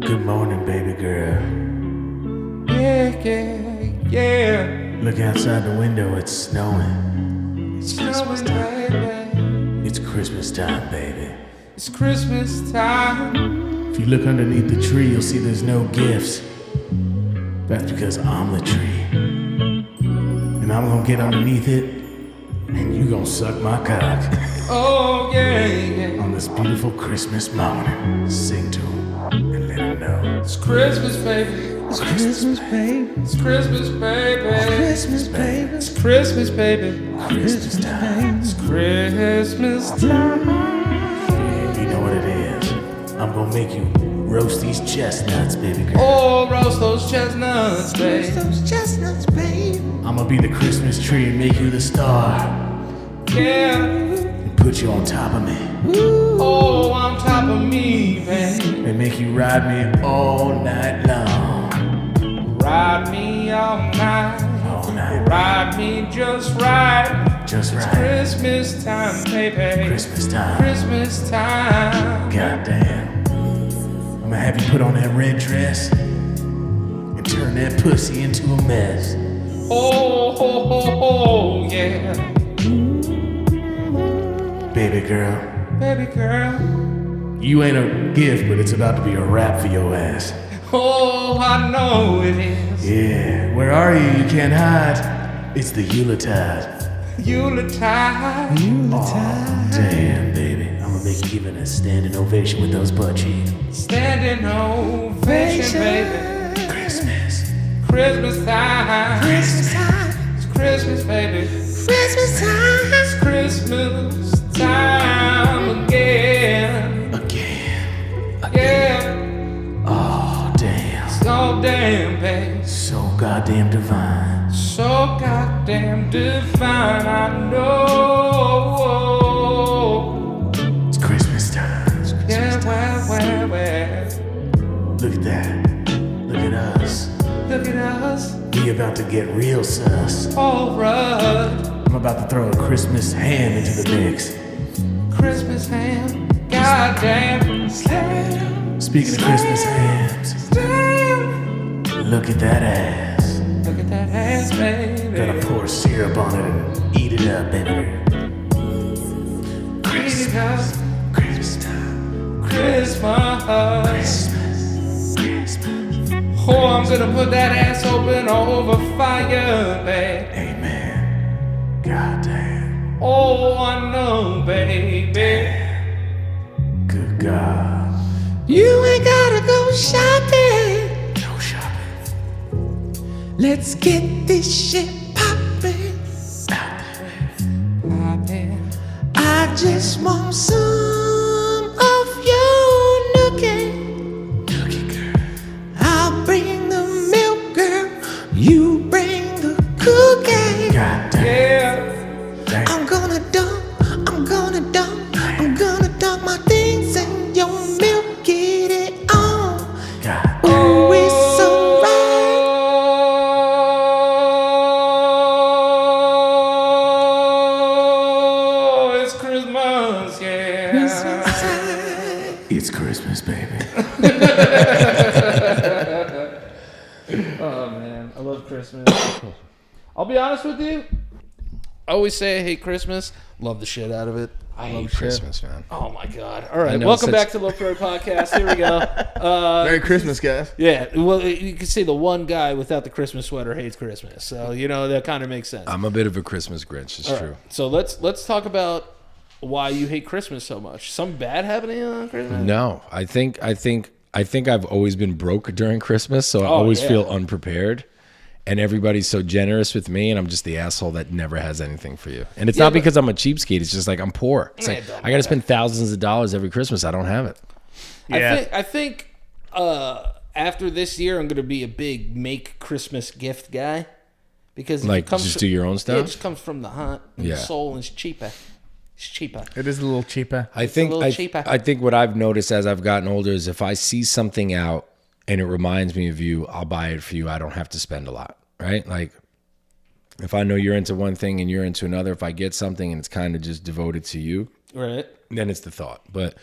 Good morning, baby girl. Yeah. Look outside the window, it's snowing. It's snowing, baby. It's Christmas time, baby. It's Christmas time. If you look underneath the tree, you'll see there's no gifts. That's because I'm the tree. And I'm gonna get underneath it, and you gonna suck my cock. Oh, yeah. On this beautiful Christmas morning, sing to him and let him know. It's Christmas, baby. It's Christmas, baby. It's Christmas, baby. Christmas, baby. It's Christmas, baby. Christmas time. It's Christmas time. Yeah, you know what it is. I'm gonna make you roast these chestnuts, baby girl. Oh, roast those chestnuts, baby. I'm gonna be the Christmas tree and make you the star. Yeah. And put you on top of me. Oh, on top of me, baby. And make you ride me all night long. Ride me all night. All night. Ride me just right. Just It's right. Christmas time, baby. Christmas time. Christmas time. Goddamn. I'm gonna have you put on that red dress and turn that pussy into a mess. Oh, yeah. Baby girl, Baby girl. you ain't a gift, but it's about to be a wrap for your ass. Oh, I know it is. Yeah, where are you? You can't hide. It's the Yuletide. Yuletide. Oh, damn, baby. I'm gonna make you give it a standing ovation with those butt cheeks. Standing ovation, baby. Christmas. Christmas time. Christmas time. It's Christmas, baby. Christmas time. It's Christmas time again. Again. Yeah. Oh, damn. So damn, baby. So goddamn divine. So goddamn divine, I know. It's Christmas time. Yeah, well. Look at that. Look at us. Look at us. We about to get real sus. All right. I'm about to throw a Christmas ham into the mix. Christmas ham. Goddamn. Speaking of Christmas hams, look at that ass. Look at that ass, baby. Gotta pour syrup on it and eat it up, baby. Christmas. Christmas time. Christmas. Christmas. Oh, I'm gonna put that ass open over fire, babe. Amen. Goddamn. Oh, I know, baby. Good God. You ain't gotta go shopping. No shopping. Let's get this shit poppin'. I just want some of your nookie. Nookie girl. I'll bring the milk, girl. You bring the cookie. Goddamn. Yeah. Damn. I'm gonna dunk my things in your milk, get it on. God. Oh, it's so right. Oh, it's Christmas, yeah. It's Christmas, baby. Oh man, I love Christmas. I'll be honest with you. I always say I hate Christmas. Love the shit out of it. I love hate shit. Christmas, man. Oh my god! All right, know, welcome such- back to LoPriore Podcast. Here we go. Merry Christmas, guys. Yeah, well, you can say the one guy without the Christmas sweater hates Christmas, so you know that kind of makes sense. I'm a bit of a Christmas Grinch. It's All true. right, so let's talk about why you hate Christmas so much. Something bad happening on Christmas? No, I think I've always been broke during Christmas, so I Oh, always yeah. feel unprepared. And everybody's so generous with me, and I'm just the asshole that never has anything for you. And it's Yeah, not but- because I'm a cheapskate. It's just like I'm poor. It's Yeah, like it don't I got to spend thousands of dollars every Christmas. I don't have it. I think after this year, I'm going to be a big make Christmas gift guy because if Like, it comes just from- do your own Yeah, stuff? it just comes from the heart and the Yeah. soul, and it's cheaper. It's cheaper. It is a little cheaper. I think little cheaper. I think what I've noticed as I've gotten older is if I see something out and it reminds me of you, I'll buy it for you. I don't have to spend a lot, right? Like if I know you're into one thing and you're into another, if I get something and it's kind of just devoted to you, Right. then it's the thought. But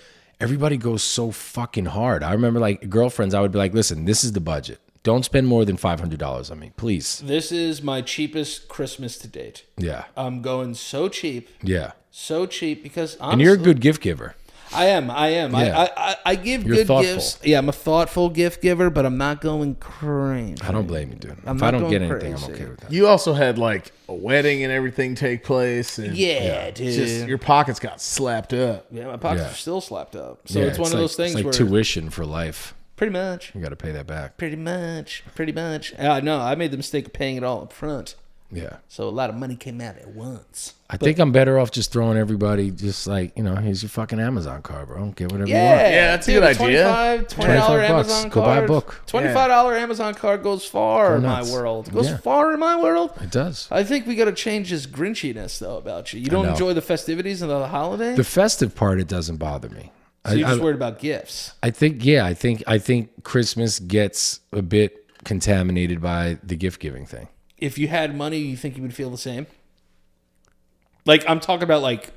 everybody goes so fucking hard. I remember like girlfriends, I would be like, listen, this is the budget. Don't spend more than $500 on me, please. This is my cheapest Christmas to date. Yeah. I'm going so cheap. Yeah. So cheap because honestly, And you're a good gift giver. I am. Yeah. I give You're good thoughtful. gifts. Yeah, I'm a thoughtful gift giver, but I'm not going crazy. I don't blame you, dude. I'm If I not don't get going anything, I'm crazy. okay with that. You also had like a wedding and everything take place. And Yeah, dude. just your pockets got slapped up. Yeah, my pockets Yeah. are still slapped up. So Yeah, it's one of like, those things it's like where tuition for life. pretty much. You got to pay that back. Pretty much. No, I made the mistake of paying it all up front. Yeah. So a lot of money came out at once. I think I'm better off just throwing everybody just like, here's your fucking Amazon card, bro. Get whatever you want. Yeah, that's a good idea. $20 $25 Amazon Go card. buy a book. $25 Amazon card goes far in my nuts. world. Goes Yeah. far in my world. It does. I think we got to change this grinchiness, though, about you. You don't know. enjoy the festivities and the holidays? The festive part, it doesn't bother me. So you're just worried about gifts. I think Christmas gets a bit contaminated by the gift giving thing. If you had money, you think you would feel the same? Like, I'm talking about, like,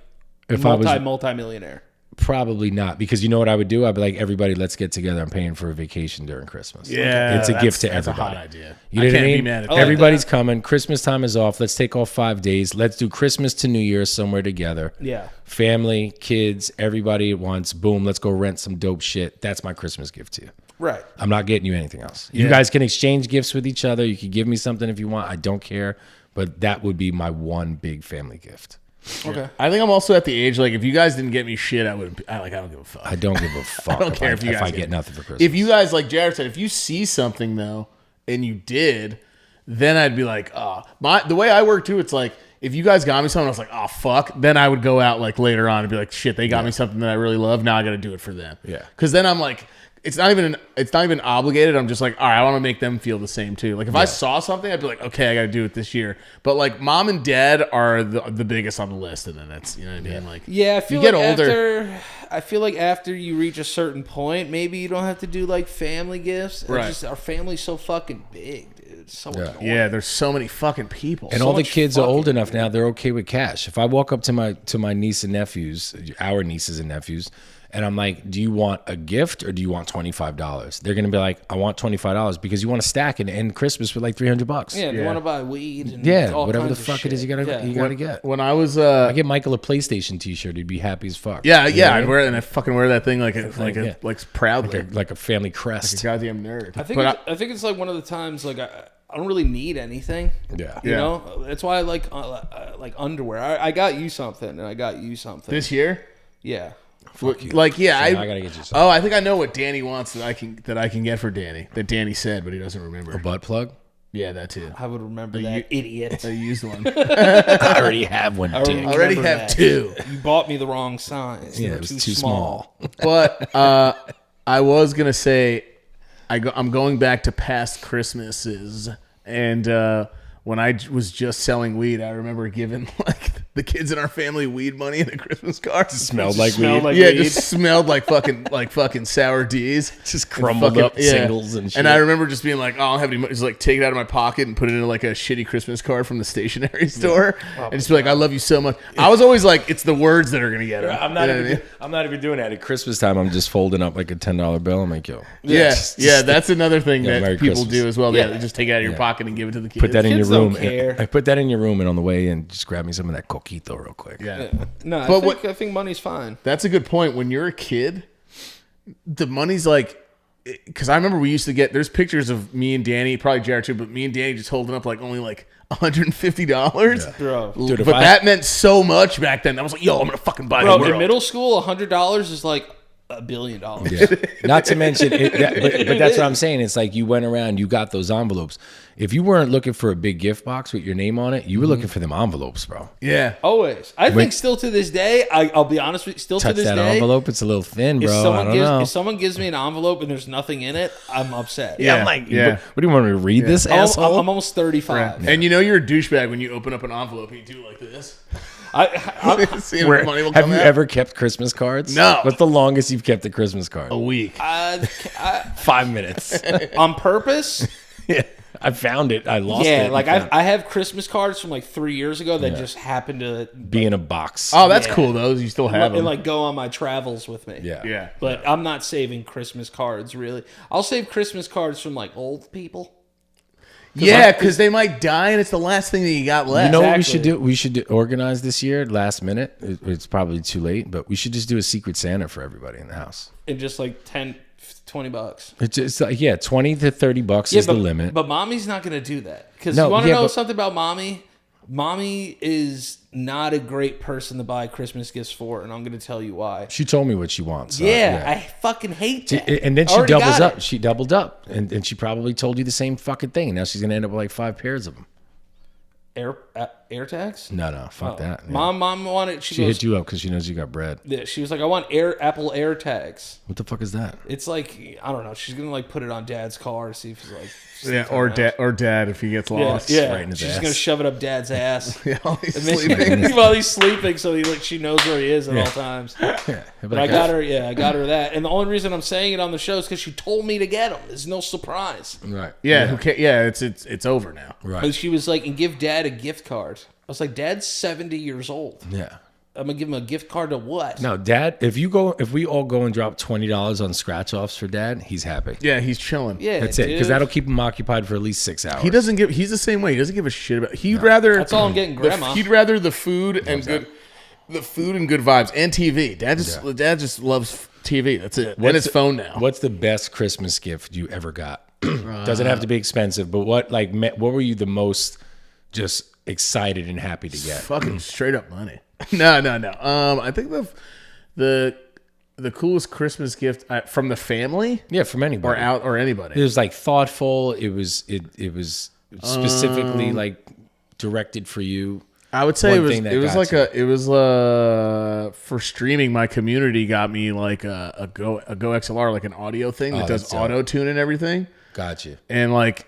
If I was multi-millionaire. probably not, because you know what I would do? I'd be like, everybody, let's get together. I'm paying for a vacation during Christmas. Yeah, it's a gift to that's everybody. a hot idea. You know I what I can't mean? be mad at I that. like Everybody's coming. Christmas time is off. Let's take off 5 days. Let's do Christmas to New Year's somewhere together. Yeah. Family, kids, everybody at once. Boom, let's go rent some dope shit. That's my Christmas gift to you. Right. I'm not getting you anything else. You Yeah. guys can exchange gifts with each other. You can give me something if you want. I don't care. But that would be my one big family gift. Okay. I think I'm also at the age like if you guys didn't get me shit, I don't give a fuck. I don't give a fuck. don't care if you guys I get get it. nothing for Christmas. If you guys, like Jared said, if you see something though and you did, then I'd be like, the way I work too, it's like if you guys got me something, I was like, oh fuck, then I would go out like later on and be like, shit, they got me something that I really love. Now I got to do it for them. Yeah. Because then I'm like, it's not even obligated. I'm just like, all right, I want to make them feel the same too. Like if I saw something, I'd be like, okay, I got to do it this year. But like mom and dad are the biggest on the list, and then that's you know what I mean. Like Yeah, I feel you get like older. I feel like after you reach a certain point, maybe you don't have to do like family gifts. Right. Our family's so fucking big, dude. It's so much going on. Yeah, there's so many fucking people. And so all the much kids are old fucking- enough now; they're okay with cash. If I walk up to my niece and nephews, our nieces and nephews, and I'm like, "Do you want a gift or do you want $25?" They're gonna be like, "I want $25 because you want to stack and end Christmas with like $300." Yeah, you want to buy weed and Yeah, all whatever the kinds of fuck it is, shit. you gotta get. When I was I get Michael a PlayStation T-shirt; he'd be happy as fuck. yeah, You know what I I'd mean? wear it and I fucking wear that thing like yeah. proudly. like a family crest. Goddamn nerd. I think it's like one of the times like I don't really need anything. Yeah. You Yeah. know, that's why I like underwear. I got you something, and I got you something. This year, Yeah. Fuck you. like yeah, So now I gotta get you something. Oh, I think I know what Danny wants that I can get for Danny. That Danny said, but he doesn't remember. A butt plug? Yeah, that too. I would remember that idiot. I used one. I already have one. I Dick. already remember have that. two. You bought me the wrong size. They Yeah, were it was too too small. But I was gonna say, I'm going back to past Christmases, and when I was just selling weed, I remember giving like the kids in our family weed money in a Christmas card. Smelled like Smelled weed. like Yeah, it weed. just smelled like fucking sour D's. Just And crumbled up singles and shit. And I remember just being like, oh, I don't have any money. Just like take it out of my pocket and put it in like a shitty Christmas card from the stationery store. And just be like, I love you so much. I was always like, it's the words that are going to get them. I'm not even doing that at Christmas time. I'm just folding up like a $10 bill. I'm like, yo, Yeah, that's another thing Yeah, that Merry people Christmas. do as well. Yeah. Yeah, they just take it out of your pocket and give it to the kids. put that in your Kids don't room. care. I put that in your room, and on the way in, just grab me some of that coquito real quick. Yeah. No, But I think money's fine. That's a good point. When you're a kid, the money's like, because I remember we used to get, there's pictures of me and Danny, probably Jared too, but me and Danny just holding up like only like $150. Bro. Dude, if But I- that meant so much back then. I was like, yo, I'm going to fucking buy the Bro, world. in middle school, $100 is like $1 billion. Yeah. Not to mention, but that's what I'm saying. It's like you went around, you got those envelopes. If you weren't looking for a big gift box with your name on it, you were looking for them envelopes, bro. Yeah. Always. I think still to this day, I'll be honest with you, still Touch to this that day, envelope, it's a little thin, if bro. I someone don't gives know. if someone gives me an envelope and there's nothing in it, I'm upset. Yeah, Yeah, I'm like, yeah. what do you want me to read this, asshole? I'm almost 35. And you know you're a douchebag when you open up an envelope and you do like this. I, See if Where- money will have come you out. ever kept Christmas cards? No. What's the longest you've kept a Christmas card? A week. I, 5 minutes. on purpose, I found it. I lost it. Yeah, and like found I have Christmas cards from like 3 years ago that just happened to it. Be in a box. Oh, that's cool though. You still have and them. like go on my travels with me. yeah. Yeah. But I'm not saving Christmas cards really. I'll save Christmas cards from like old people. Yeah, because they might die, and it's the last thing that you got left. You know what we Exactly. should do? We should organize this year, last minute. It's probably too late, but we should just do a Secret Santa for everybody in the house. And just like 10, 20 bucks. It's just like, yeah, 20 to 30 bucks is the limit. But mommy's not going to do that. Because No, you want to yeah, know but- something about mommy? Mommy is not a great person to buy Christmas gifts for, and I'm going to tell you why. She told me what she wants. so, I fucking hate that. And then she Already doubles got up. it. She doubled up. And she probably told you the same fucking thing. And now she's going to end up with like 5 pairs of them. Air tags? No, fuck that. Yeah. Mom wanted. She She goes. hit you up because she knows you got bread. Yeah, she was like, I want Apple Air tags. What the fuck is that? It's like I don't know. She's gonna like put it on Dad's car to see if he's like. Yeah, or dad if he gets Yeah, lost. yeah. right in his She's ass. gonna shove it up Dad's ass. Yeah, he's And then sleeping. while he's sleeping, so she knows where he is at all times. Yeah. But I got her that, and the only reason I'm saying it on the show is because she told me to get them. There's no surprise. Right. Yeah, who ca- yeah, it's over now. Right. But she was like, and give Dad a gift card. I was like, Dad's 70 years old. Yeah. I'm gonna give him a gift card to what? No, Dad, if we all go and drop $20 on scratch offs for Dad, he's happy. Yeah, he's chilling. Yeah, That's it. Because dude. that'll keep him occupied for at least 6 hours. He doesn't give. He's the same way. He doesn't give a shit about. He'd rather. That's all I'm getting, Grandma. He'd rather the food and good, the food and good vibes and TV. Dad just loves TV. That's it. And his phone now. What's the best Christmas gift you ever got? Doesn't have to be expensive, but what were you the most just excited and happy to get? Fucking straight up money. No. I think the coolest Christmas gift from the family Yeah, from anybody. or It anybody. was like thoughtful. It was specifically like directed for you. I would say one it thing that was got like you. it was for streaming. My community got me like a Go XLR, like an audio thing that does that's dope. auto tune and everything. Got you. And like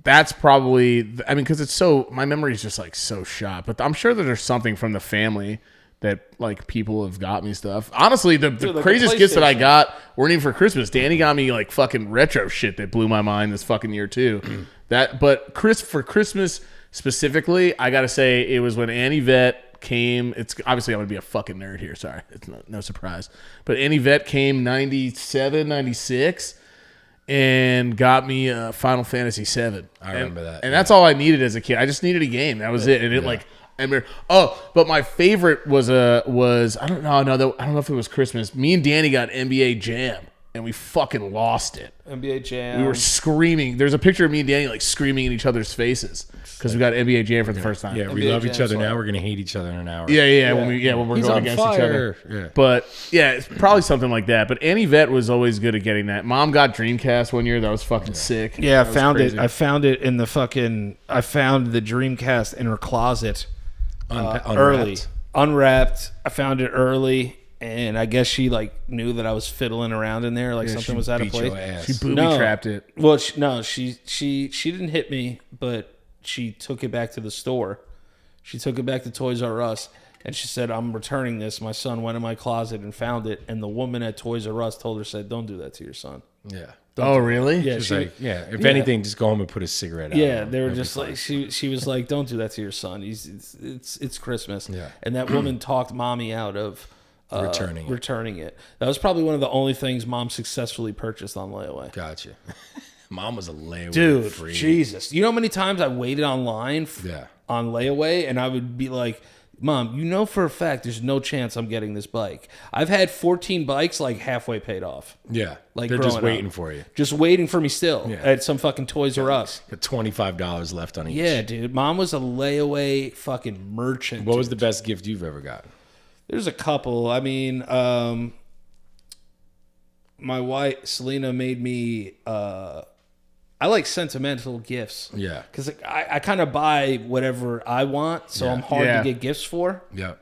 that's probably, I mean, because it's so, my memory is just like so shot. But I'm sure that there's something from the family that like people have got me stuff. Honestly, the like craziest a gifts that I PlayStation. got weren't even for Christmas. Danny got me like fucking retro shit that blew my mind this fucking year too. But for Christmas specifically, I gotta say it was when Annie Vet came. It's obviously I'm gonna be a fucking nerd here. Sorry, it's no surprise. But Annie Vet came 97, 96. And got me Final Fantasy VII. I remember that, And that's all I needed as a kid. I just needed a game. That was it. And it like, I remember. Oh, but my favorite was I don't know. No, I don't know if it was Christmas. Me and Danny got NBA Jam, and we fucking lost it. NBA Jam. We were screaming. There's a picture of me and Danny like screaming in each other's faces because we got NBA Jam for the first time. Yeah, we NBA love each Jam's other now. like- We're gonna hate each other in an hour. Yeah. When we're He's going on against fire. each other. Yeah. But yeah, it's probably something like that. But Annie Vet was always good at getting that. Mom got Dreamcast one year. That was fucking sick. Yeah, I That was found crazy. it. I found it in the fucking. I found the Dreamcast in her closet early, unwrapped. I found it early, and I guess she like knew that I was fiddling around in there, like something was out of Beat place. your ass. She booby No. trapped it. Well, she didn't hit me, but she took it back to the store. She took it back to Toys R Us, and she said, "I'm returning this." My son went in my closet and found it, and the woman at Toys R Us told her, "said Don't do that to your son." Yeah. Oh, really? Yeah, She's she, like, if anything, just go home and put a cigarette out. yeah, they were That'd be just fine. like she was like, "Don't do that to your son. It's Christmas." Yeah. And that woman talked mommy out of Returning it. That was probably one of the only things mom successfully purchased on layaway. Gotcha. Mom was a layaway Dude, free. Jesus. You know how many times I waited online Yeah. on layaway and I would be like, Mom, you know for a fact there's no chance I'm getting this bike. I've had 14 bikes like halfway paid off. Yeah. Like They're just growing waiting up. for you. Just waiting for me still Yeah. at some fucking Toys R Us. Got $25 left on each. Yeah, dude. Mom was a layaway fucking merchant. What was the best gift you've ever gotten? There's a couple. I mean, my wife, Selena, made me... I like sentimental gifts. Yeah. Because I kind of buy whatever I want, so Yeah. I'm hard Yeah. to get gifts for. Yeah.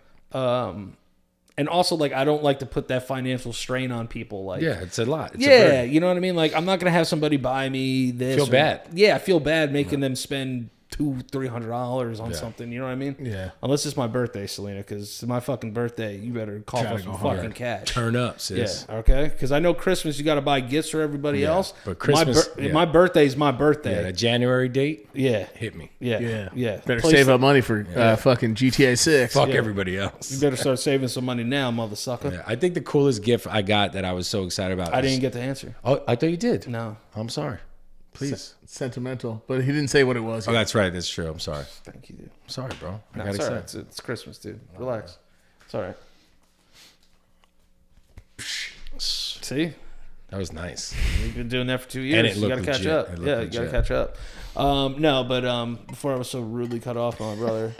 And also, like, I don't like to put that financial strain on people. Like, Yeah, it's a lot. It's a yeah, burden. you know what I mean? Like, I'm not going to have somebody buy me this. Feel bad. Yeah, I feel bad making them spend $200-$300 on something. You know what I mean? Yeah. Unless it's my birthday, Selena, because it's my fucking birthday. You better call Try for to some go fucking hard. cash. Turn up, Yeah. sis. Okay. Because I know Christmas, you got to buy gifts for everybody else. but Christmas- my birthday's my Yeah, birthday. that January date Yeah. hit me. Yeah. Yeah. Better Place save that- up money for fucking GTA 6. Fuck everybody else. You better start saving some money now, motherfucker. Yeah, I think the coolest gift I got that I was so excited about. I is- didn't get the answer. Oh, I thought you did. No. I'm sorry. Please. Sentimental. But he didn't say what it was. Oh, that's right. That's true. I'm sorry. Thank you, dude. I'm sorry, bro. I No, got it's all right. excited. It's Christmas, dude. Relax. It's all right. See? That was nice. You've been doing that for 2 years. And it You looked got to catch legit. up. It looked Yeah, you got to legit. catch up. No, but before I was so rudely cut off by my brother,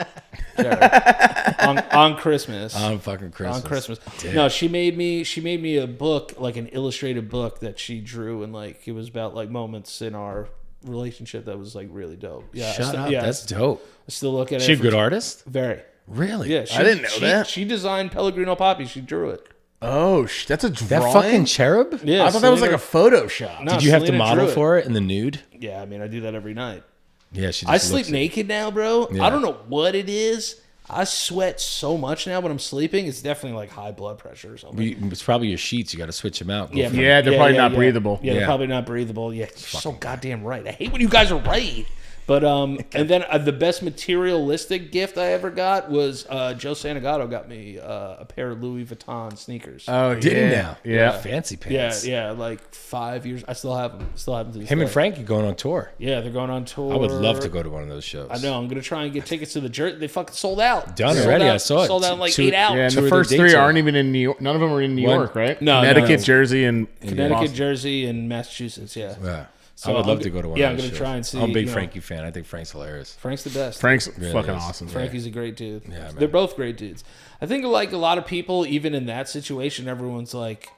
Jared, on Christmas. On fucking Christmas. On Christmas. Damn. No, she made me a book, like an illustrated book that she drew, and like it was about like moments in our relationship that was like really dope. Yeah, Shut up. Yeah, That's dope. I still look at it. She a for- good artist? Very. Really? Yeah, I didn't know that. She designed Pellegrino Poppy. She drew it. Oh, that's a That drawing? fucking cherub? Yeah, I thought that was like a Photoshop. No, Did you have to Selena model drew it. for it in the nude? Yeah, I mean, I do that every night. Yeah, she just I sleep looks- naked now, bro. Yeah. I don't know what it is. I sweat so much now when I'm sleeping. It's definitely like high blood pressure or something. It's probably your sheets. You got to switch them out. Go Yeah, from- Yeah, they're probably not breathable. Yeah, they're Yeah. probably not breathable. Yeah, you're so goddamn right. I hate when you guys are right. But and then the best materialistic gift I ever got was Joe Santagato got me a pair of Louis Vuitton sneakers. Oh, Did yeah. he now? Yeah. Fancy yeah, pants. yeah, like 5 years. I still have them. Still have them to this Him and day. Frankie going on tour. Yeah, they're going on tour. I would love to go to one of those shows. I know. I'm gonna try and get tickets to the Jersey. They fucking sold out. Done Sold already. out- I saw it. Sold out in like Two- 8 hours. Yeah, and Two the of first the three dates aren't are- even in New York. None of them are in New One- York, right? No, no, Connecticut, no. Jersey, and Connecticut, Boston. Jersey, and Massachusetts. Yeah. Yeah. So I would I'm love go- to go to one yeah, of I'm those gonna shows. try and see, I'm a big you know- Frankie fan. I think Frank's hilarious. Frank's the best. Frank's Really fucking is. awesome. Frankie's a great dude. Yeah, man. They're both great dudes. I think like a lot of people, even in that situation, everyone's like,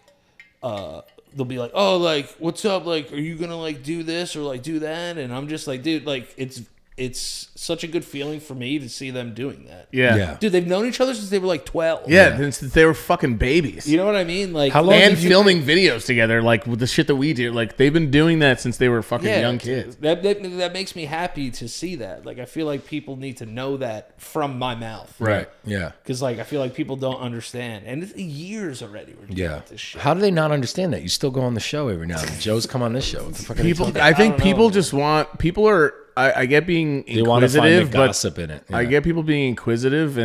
they'll be like, "Oh, like, what's up? Like, are you gonna like do this or like do that?" And I'm just like, dude, like, it's such a good feeling for me to see them doing that. Yeah. Yeah. Dude, they've known each other since they were like 12. Yeah, since they were fucking babies. You know what I mean? Like, How long And did you- filming videos together, like with the shit that we do. Like, they've been doing that since they were fucking young kids. That makes me happy to see that. Like, I feel like people need to know that from my mouth. Right. Yeah. Because, like, I feel like people don't understand. And it's years already we're dealing Yeah. with this shit. How do they not understand that? You still go on the show every now and then. Joe's come on this show. What the fuck are they People, talking I think don't know, people man. just want. People are. I get being They want to find the inquisitive, but gossip in it. I Yeah. get people being inquisitive,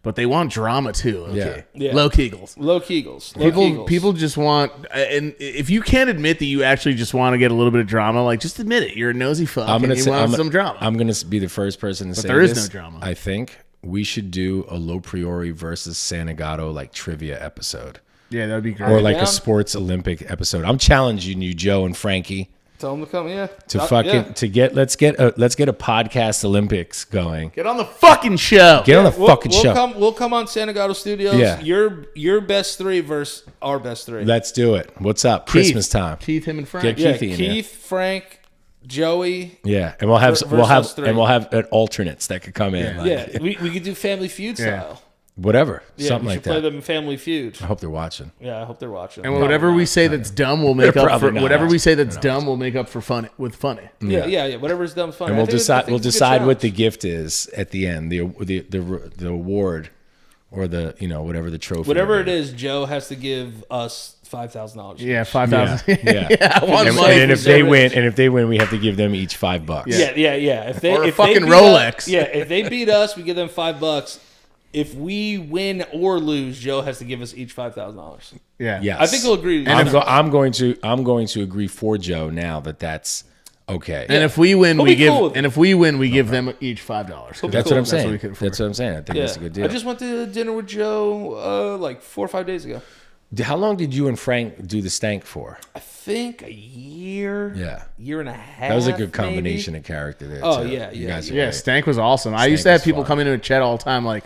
but they want drama too. Okay, Yeah. low kegels. Low Kegels. Low People, Kegels. people just want, and if you can't admit that you actually just want to get a little bit of drama, like just admit it. You're a nosy fuck. I'm gonna and you say want some drama. I'm gonna be the first person to say there is this. no drama. I think we should do a LoPriore versus Santagato like trivia episode, yeah, that would be great. or like down. a sports Olympic episode. I'm challenging you, Joe and Frankie, Tell them to come, yeah. to fucking to get let's get a podcast Olympics going. Get on the fucking show. Get on the fucking we'll show. We'll come on Santagato Studios. Yeah. Your best three versus our best three. Let's do it. What's up? Christmas time. Keith, him, and Frank. Get yeah, Keithy in Keith, Frank, Joey. Yeah, and we'll have Versus three. alternates that could come in. Like, Yeah, we could do Family Feud style. whatever, Yeah, something we like should play that. them in Family Feud. I hope they're watching. Yeah, I hope they're watching. And whatever we say that's dumb, we'll make up probably for not. whatever we say that's dumb. We'll make up for funny with funny. Yeah. Whatever's dumb fun. And I we'll think it's- I decide. think We'll it's a good decide what the challenge. gift is at the end. The award, or the whatever the trophy. Whatever it is. is, Joe has to give us $5,000. Yeah, 5,000. Yeah. one And, month. and if so they rich. win, we have to give them each $5. Yeah. If they Or a if they fucking beat Rolex. us- if they beat us, we give them $5. If we win or lose, Joe has to give us each $5,000. Yeah. Yes. I think we'll agree. I'm going to agree for Joe now that that's okay. And if we win, He'll we be cool give. with And if we win, we give them each $5. that's cool. what I'm That's what saying. we could afford. That's what I'm saying. I think that's a good deal. I just went to dinner with Joe like 4 or 5 days ago. How long did you and Frank do the stank for? I think a year. Yeah. Year and a half. That was a good maybe. combination of character there. Oh, too. yeah, You yeah, guys are Yeah, great. Stank was awesome. I used to Stank have was people fun. come into a chat all the time, like,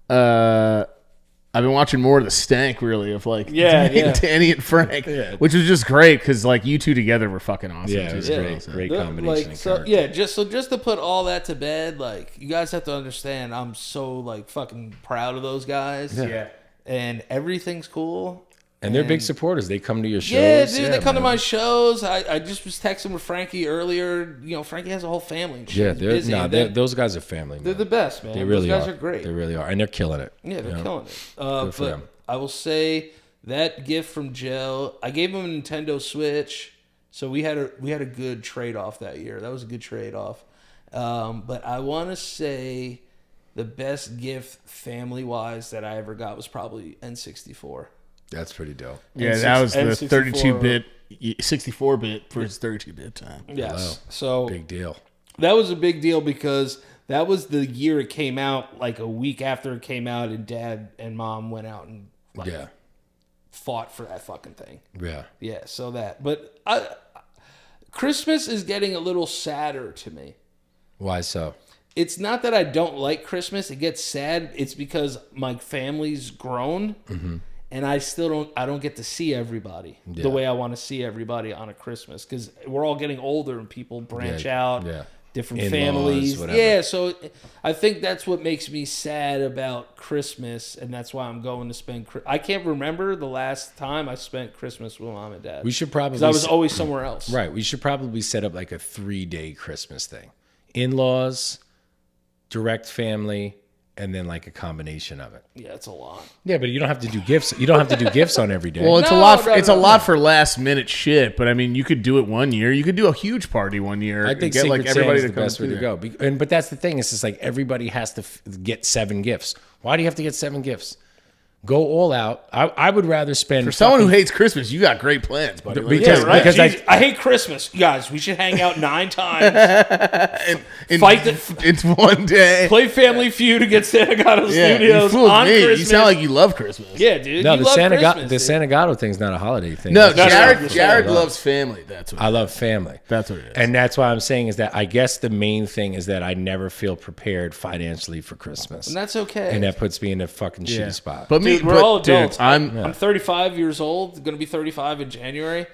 I've been watching more of the Stank, really, of like Danny and Frank, which was just great because like you two together were fucking awesome. Yeah, it too. was Yeah. great. Great The- combination. like, of so, character. just to put all that to bed, like you guys have to understand, I'm so like fucking proud of those guys. Yeah. And everything's cool. And they're big supporters. They come to your shows. Yeah, dude, they come to man. my shows. I just was texting with Frankie earlier. You know, Frankie has a whole family and shit. Yeah, He's busy. And then those guys are family. they're Man. the best, man. They really Those guys are. are great. They really are, and they're killing it. Yeah, they're you know? killing it. Good for But them. I will say that gift from Joe, I gave him a Nintendo Switch, so we had a good trade off that year. That was a good trade off. But I want to say the best gift family wise that I ever got was probably N64. That's pretty dope. Yeah, that was the N64 32-bit, 64-bit for his 32-bit time. Yes. Wow. So Big deal. that was a big deal because that was the year it came out, like a week after it came out, and Dad and Mom went out and Yeah. fought for that fucking thing. Yeah. Yeah, so that. But Christmas is getting a little sadder to me. Why so? It's not that I don't like Christmas. It gets sad. It's because my family's grown, and I don't get to see everybody Yeah. the way I want to see everybody on a Christmas because we're all getting older and people branch out. Yeah. Different In-laws, families. whatever. Yeah, so I think that's what makes me sad about Christmas, and that's why I'm going to spend. I can't remember the last time I spent Christmas with Mom and Dad. We should probably. because I was always somewhere else. Right. We should probably set up like a 3-day Christmas thing. In-laws, direct family, and then like a combination of it. Yeah, it's a lot. Yeah, but you don't have to do gifts. You don't have to do gifts on every day. Well, it's No, a lot. For, no, it's no, a no. lot for last minute shit. But I mean, you could do it one year. You could do a huge party one year. I and think get Secret like everybody Santa's to the come best way to through go. But that's the thing. It's just like everybody has to get 7 gifts. Why do you have to get 7 gifts? Go all out. I would rather spend For someone who hates Christmas, you got great plans, buddy. Like, Because- Yeah, right. because Jeez, I hate Christmas, you guys. We should hang out 9 times. in, Fight it's one day. Play Family Feud against Santa Gato Yeah, you Studios fooled on me. Christmas. You sound like you love Christmas. Yeah, dude. No, you the love Santa Christmas, dude. Gato thing's not a holiday thing. No, That's Jared- just- Jared loves family. That's what. I love family. That's what it is. And that's why I'm saying is that I guess the main thing is that I never feel prepared financially for Christmas. And that's okay. And that puts me in a fucking shitty spot. But me, Dude, we're but, all dude, adults. I'm 35 years old. Going to be 35 in January.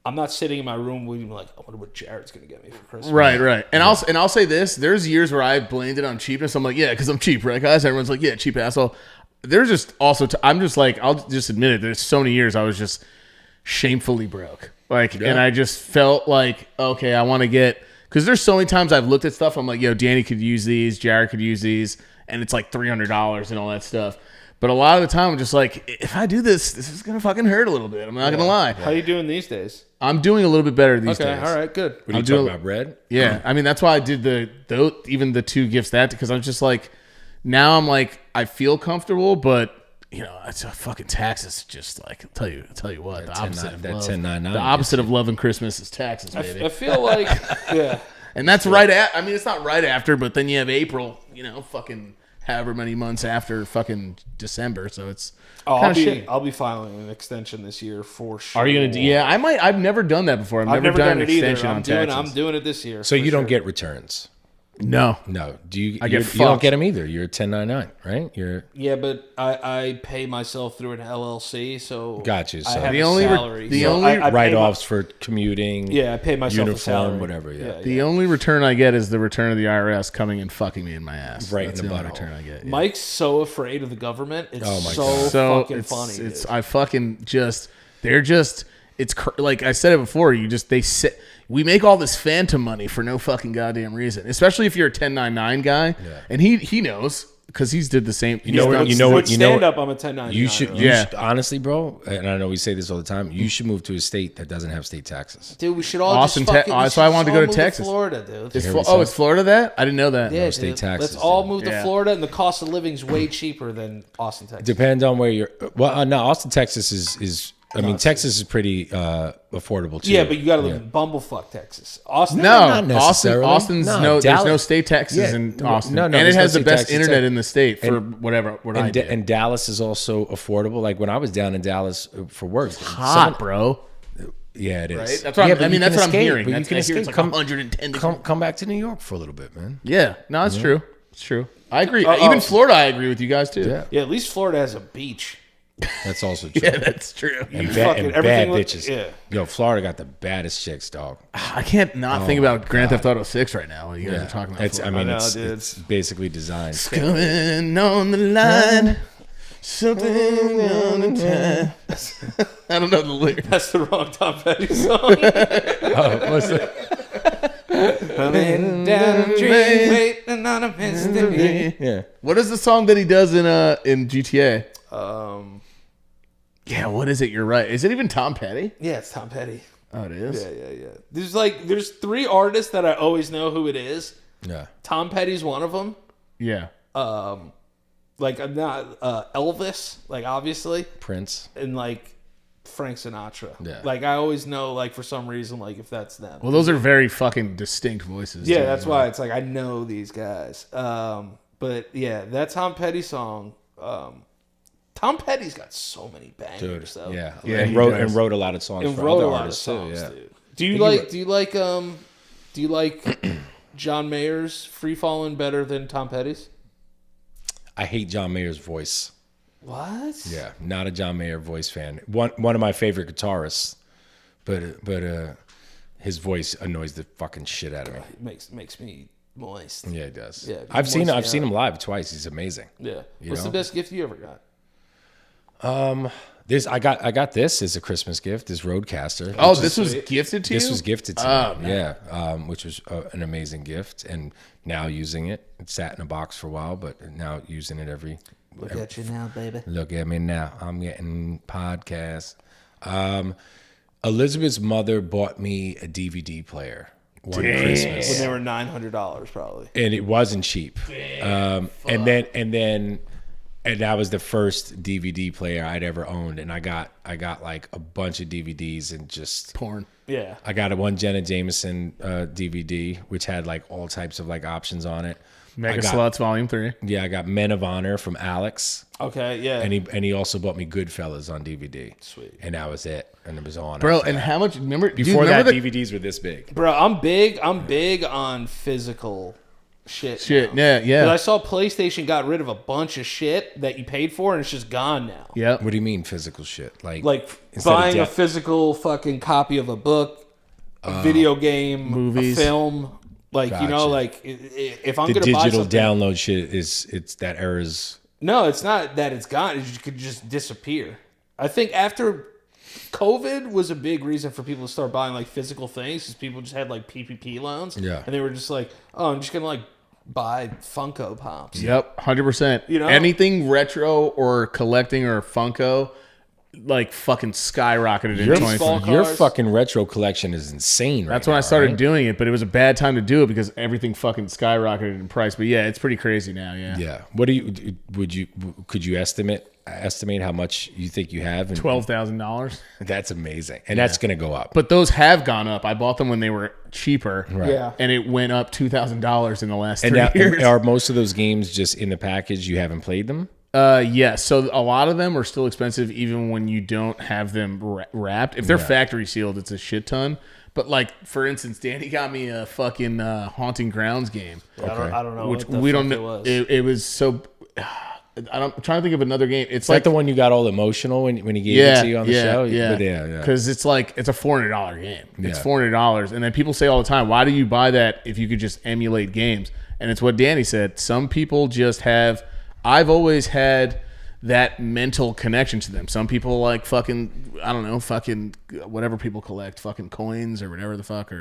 I'm not sitting in my room waiting like, I wonder what Jared's going to get me for Christmas. right. And I'll say this: there's years where I blamed it on cheapness. I'm like, yeah, because I'm cheap, right, guys? Everyone's like, yeah, cheap asshole. There's just also I'm just like, I'll just admit it. There's so many years I was just shamefully broke, and I just felt like, okay, I want to get, because there's so many times I've looked at stuff. I'm like, yo, Danny could use these, Jared could use these, and it's like $300 and all that stuff. But a lot of the time, I'm just like, if I do this is gonna fucking hurt a little bit. I'm not gonna lie. How you doing these days? I'm doing a little bit better these Okay, days. all right, good. What are you I'm talking doing- about, bread? Yeah, I mean that's why I did even the 2 gifts because I'm just like, now I'm like, I feel comfortable, but you know, it's a fucking taxes. Just like I'll tell you what, the opposite of that love. 1099 The opposite of love and Christmas is taxes, baby. I feel like, yeah. And that's right at. I mean, it's not right after, but then you have April. You know, fucking however many months after fucking December. So it's I'll be filing an extension this year for sure. Are you gonna do? Yeah, I might. I've never done that before. I've never done an it either. extension on taxes. I'm doing it this year. So for you don't sure. get returns. No. No. Do you? I get you don't fucked. get them either. You're a 1099, right? You're Yeah, but I pay myself through an LLC, so Got you, I so- have The a only salary. the so only I pay write-offs for commuting. Yeah, I pay myself a uniform, salary. whatever. Yeah. The only return I get is the return of the IRS coming and fucking me in my ass. Right in That's the only butthole. return I get. Yeah. Mike's so afraid of the government. It's Oh my so God. So fucking it's, funny. It's dude. I fucking just they're just it's like I said it before. We make all this phantom money for no fucking goddamn reason. Especially if you're a 1099 guy, and he knows because he's did the same. You know what? With You know what? stand up, I'm a 1099. You should. Yeah. Honestly, bro. And I know we say this all the time. You should move to a state that doesn't have state taxes. Dude, we should all Austin, just fucking. that's why I wanted to go to Texas. Florida, dude. It's Here we oh, say. it's Florida that? I didn't know that. Yeah, state dude. taxes, Let's all dude. move to Yeah. Florida, and the cost of living is way cheaper than Austin, Texas. Depends on where you're. Well, no, Austin, Texas is. I mean, Texas is pretty affordable too. Yeah, but you got to live in Bumblefuck, Texas. Austin. No, Not necessarily. Austin's No, there's Dallas- no state taxes Yeah. in No, Austin, no, and there's it no has the state best taxes. internet in the state for And- what I did. And Dallas is also affordable. Like when I was down in Dallas for work, hot, bro. Yeah, it is. Right? That's what Yeah, I'm, but I mean, you that's can what I'm escape, hearing. but you That's, can I hear it's escape. like Come- 110 Come back to New York for a little bit, man. Yeah, no, that's true. It's true. I agree. Oh, Even oh. Florida, I agree with you guys too. Yeah, Yeah, at least Florida has a beach. that's also true. Yeah, that's true. And, fucking- and bad everything look- bitches. yeah. Yo, Florida got the baddest chicks, dog. I can't not think about Grand Theft Auto 6 right now. What you guys Yeah, are talking about. it's. I Florida. mean, I know, it's, dude. it's basically designed. Coming on the line. Something on the time. I don't know the lyrics. That's the wrong Tom Petty song. Oh, what's that? Coming down a dream, waiting on a mystery. Yeah. What is the song that he does in GTA? Yeah, what is it? You're right. Is it even Tom Petty? Yeah, it's Tom Petty. Oh, it is? Yeah. There's 3 artists that I always know who it is. Yeah. Tom Petty's one of them. Yeah. Like I'm not Elvis, like obviously, Prince. and like Frank Sinatra. Yeah. Like I always know, like for some reason, like if that's them. Well, those are very fucking distinct voices. Yeah, too. that's why it's like I know these guys. But yeah, that Tom Petty song. Tom Petty's got so many bangers, Dude. though. Yeah. Yeah, and he wrote does. a lot of songs And for wrote other a lot of artists songs, too. Yeah. dude. Do you like John Mayer's "Free Fallin'" better than Tom Petty's? I hate John Mayer's voice. What? Yeah, not a John Mayer voice fan. One of my favorite guitarists, but his voice annoys the fucking shit out of me. It makes me moist. Yeah, it does. Yeah, I've seen moist, him live twice. He's amazing. Yeah. You What's know? the best gift you ever got? This I got this as a Christmas gift. This Roadcaster. Oh, which this is- was gifted to you? This was gifted to Oh, me. Yeah, which was an amazing gift, and now using it. It sat in a box for a while, but now using it every. Look at you now, baby. Look at me now. I'm getting podcasts. Elizabeth's mother bought me a DVD player one Christmas. When they were $900, probably. And it wasn't cheap. And that was the first DVD player I'd ever owned, and I got like a bunch of DVDs and just porn. Yeah. I got a one Jenna Jameson DVD, which had like all types of like options on it. Mega I got- Sluts Volume 3. Yeah, I got Men of Honor from Alex, Okay. Yeah. and he also bought me Goodfellas on DVD. Sweet. And that was it, and it was on. Bro, after and that. how much? Remember Before remember that, DVDs were this big. Bro, I'm big on physical shit. Shit, now. yeah. 'Cause I saw PlayStation got rid of a bunch of shit that you paid for, and it's just gone now. Yep. What do you mean physical shit? Like instead of buying a def- physical fucking copy of a book, a video game, movies. a film. Like, you know, Gotcha. like if I'm the going to buy digital something. download shit it's that era's. No, it's not that it's gone. It could just disappear. I think after COVID was a big reason for people to start buying like physical things because people just had like PPP loans. Yeah. And they were just like, oh, I'm just going to like buy Funko Pops. Yep, 100%. You know? Anything retro or collecting or Funko, like fucking skyrocketed in Your, 2020. your cars. fucking retro collection is insane right That's when now, I started right? doing it, but it was a bad time to do it because everything fucking skyrocketed in price. But yeah, it's pretty crazy now. Yeah, Yeah. What do you could you estimate how much you think you have? And $12,000. That's amazing, and that's gonna go up. But those have gone up. I bought them when they were cheaper. Right. Yeah. And it went up $2,000 in the last And 3 now, years. are most of those games just in the package? You haven't played them? Yeah, so a lot of them are still expensive even when you don't have them wrapped. If they're factory sealed, it's a shit ton. But like, for instance, Danny got me a fucking Haunting Grounds game, I don't know which what the we fuck don't it know. was. It was so. I'm trying to think of another game. It's Is like that the one you got all emotional when he gave it to you on the show? yeah, But yeah. Because it's like it's a $400 game. It's Yeah. $400, and then people say all the time, "Why do you buy that if you could just emulate games?" And it's what Danny said. Some people just have. I've always had that mental connection to them. Some people like fucking, I don't know, fucking whatever people collect, fucking coins or whatever the fuck.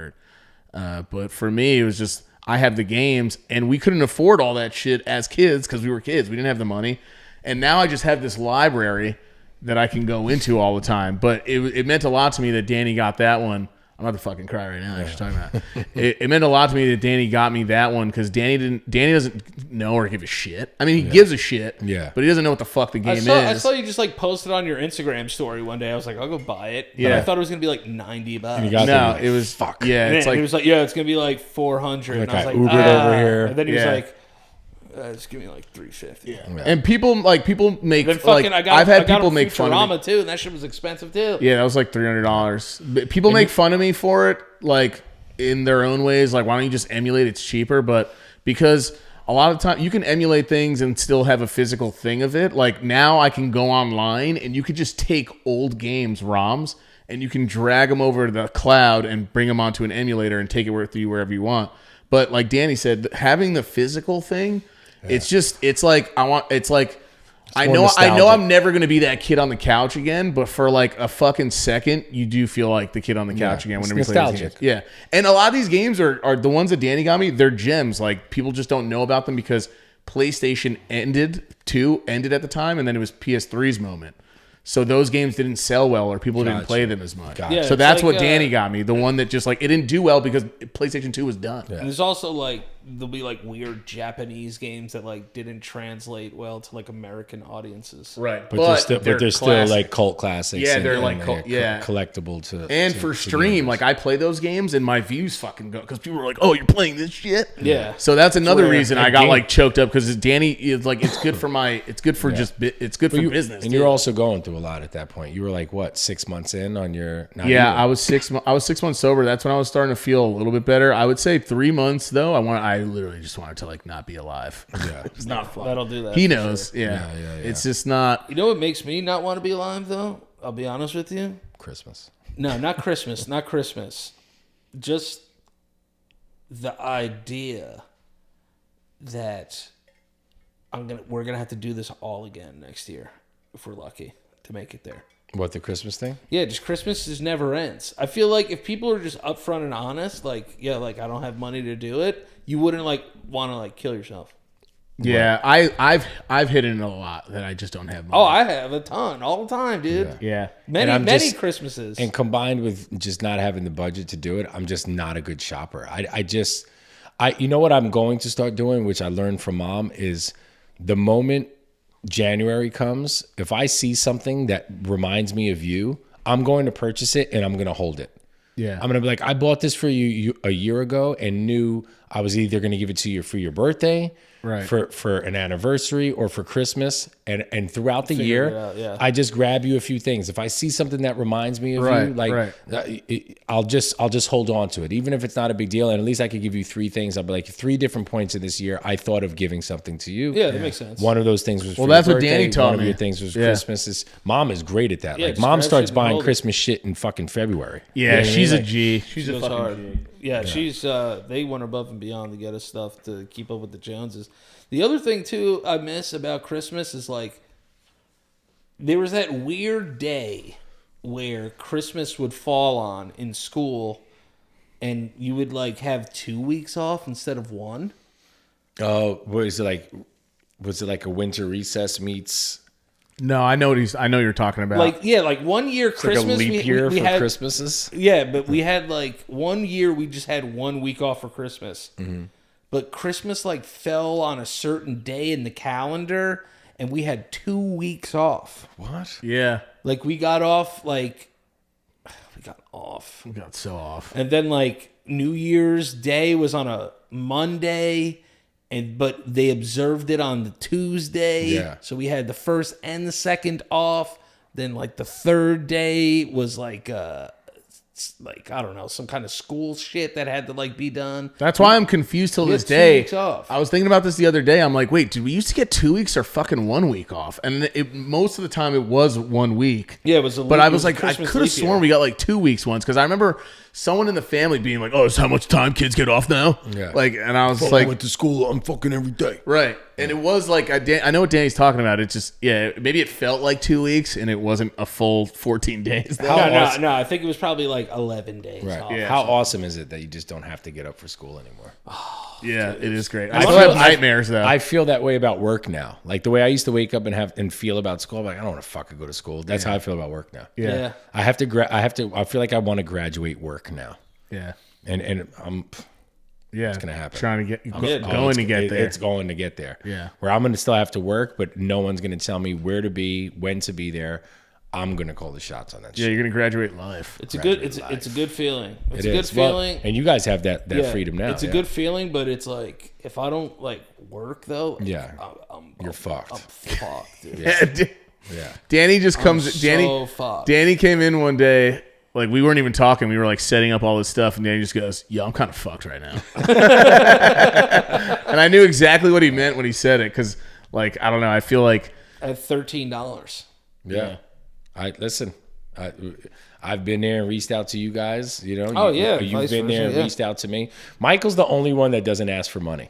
But for me, it was just I have the games, and we couldn't afford all that shit as kids because we were kids. We didn't have the money, and now I just have this library that I can go into all the time. But it meant a lot to me that Danny got that one. I'm about to fucking cry right now. Actually, talking about it meant a lot to me that Danny got me that one because Danny doesn't know or give a shit. I mean, he gives a shit, Yeah. but he doesn't know what the fuck the game I is. saw you just like posted on your Instagram story one day. I was like, I'll go buy it. But Yeah. I thought it was gonna be like $90. You got No, the- it was fuck. Yeah, And it's he like was like, yeah, it's gonna be like 400. Like and I was I like, Ubered over here. And then he was Yeah. like, just give me like 350. yeah. And people make Then fucking, like I I've had got people him make fun of me. Futurama too, and that shit was expensive too. Yeah, that was like $300. But people make fun of me for it, like in their own ways. Like, why don't you just emulate? It's cheaper. But because a lot of time you can emulate things and still have a physical thing of it. Like now I can go online and you could just take old games, ROMs, and you can drag them over to the cloud and bring them onto an emulator and take it with you wherever you want. But like Danny said, having the physical thing, it's like I more know nostalgic. I'm never going to be that kid on the couch again, but for like a fucking second, you do feel like the kid on the couch again it's whenever you play these nostalgic. games. Yeah. And a lot of these games are the ones that Danny got me, they're gems. Like people just don't know about them because PlayStation ended at the time, and then it was PS3's moment. So those games didn't sell well, or people didn't Gotcha. play them as much. Gotcha. Yeah, So it's that's like, what Danny got me. The one that just like it didn't do well because PlayStation 2 was done. And there's also like there'll be like weird Japanese games that like didn't translate well to like American audiences. Right. But they're still classic. like cult classics. Yeah, and- they're and like cult- yeah. collectible to. And to- for to stream, gamers. like I play those games and my views fucking go because people are like, "Oh, you're playing this shit." Yeah. So that's another Where reason a I got game- like choked up because Danny is like it's good for it's good for it's good for business. And dude. you're also going through a lot at that point. You were like what, 6 months in on your? Not yeah, even. I was 6 months sober. That's when I was starting to feel a little bit better. I would say 3 months though. I literally just wanted to like not be alive. Yeah. It's not fun. That'll do that. He for knows. sure. Yeah. Yeah. It's just not. You know what makes me not want to be alive though? I'll be honest with you. Christmas. No, not Christmas. Not Christmas. Just the idea that we're gonna have to do this all again next year if we're lucky to make it there. What, the Christmas thing? Yeah, just Christmas just never ends. I feel like if people are just upfront and honest, like, yeah, like I don't have money to do it, you wouldn't like want to like kill yourself. Yeah, I've hit it a lot that I just don't have. Money. Oh, I have a ton all the time, dude. Yeah. Many And I'm many just- Christmases. And combined with just not having the budget to do it, I'm just not a good shopper. You know what I'm going to start doing, which I learned from Mom, is the moment January comes, if I see something that reminds me of you, I'm going to purchase it and I'm going to hold it. Yeah. I'm going to be like, I bought this for you a year ago and knew I was either going to give it to you for your birthday, Right. for an anniversary, or for Christmas. And throughout the year, it out, yeah. I just grab you a few things. If I see something that reminds me of Right, you, like right. I'll just hold on to it, even if it's not a big deal. And at least I could give you 3 things. I'll be like, 3 different points of this year, I thought of giving something to you. yeah, that makes sense. One of those things was Well, for that's your what Danny birthday. taught One of me. your things was Yeah. Christmas. Mom is great at that. Yeah, Like just Mom grab starts shit and buying hold it. Christmas shit in fucking February. Yeah, You know what I she's mean? a G. She's a goes fucking hard. G. Yeah, she's they went above and beyond to get us stuff to keep up with the Joneses. The other thing too I miss about Christmas is like there was that weird day where Christmas would fall on in school and you would like have 2 weeks off instead of 1. Oh, was it like a winter recess meets No, I know you're talking about. Like yeah, like 1 year like Christmas a leap we year for had, Christmases? Yeah, but we had like 1 year we just had 1 week off for Christmas. But Christmas like fell on a certain day in the calendar and we had 2 weeks off. What? yeah, Like we got off like we got off. we got so off. And then like New Year's Day was on a Monday but they observed it on the Tuesday. Yeah. So we had the first and the second off. Then like the third day was like I don't know, some kind of school shit that had to like be done. That's why I'm confused till We this had 2 day. weeks off. I was thinking about this the other day. I'm like, wait, did we used to get 2 weeks or fucking 1 week off? And most of the time it was 1 week. Yeah, it was But I was like, I Christmas could have leap year. sworn we got like 2 weeks once because I remember someone in the family being like, "Oh, is how much time kids get off now?" Yeah. Like, and I was I like, went to school. I'm fucking every day. right. And it was like I know what Danny's talking about. It's just maybe it felt like 2 weeks and it wasn't a full 14 days. How No, awesome- I think it was probably like 11 days Right. off. Yeah. How awesome is it that you just don't have to get up for school anymore? Yeah, it is great. I I still feel- have nightmares though. I feel that way about work now. Like the way I used to wake up and feel about school, I'm like, I don't want to fucking go to school. That's how I feel about work now. Yeah. I feel like I want to graduate work now. yeah. And I'm Yeah. it's gonna happen. Trying to get good. going to get there. It's going to get there. Yeah. Where I'm gonna still have to work, but no one's gonna tell me where to be, when to be there. I'm gonna call the shots on that Yeah, shit. you're gonna graduate life. It's a good it's a good feeling. It's It a good is. Well, feeling. and you guys have that Yeah, freedom now. It's a good feeling, but it's like if I don't like work though, Yeah. I'm You're fucked. I'm fucked, dude. Yeah. Danny just comes. so Danny. fucked. Danny came in one day. Like we weren't even talking. We were like setting up all this stuff, and Danny just goes, "Yeah, I'm kind of fucked right now." And I knew exactly what he meant when he said it, because, like, I don't know. I feel like I have $13. Yeah. I've been there and reached out to you guys. You know. Oh, yeah, You've vice been there versa, and yeah. reached out to me. Michael's the only one that doesn't ask for money.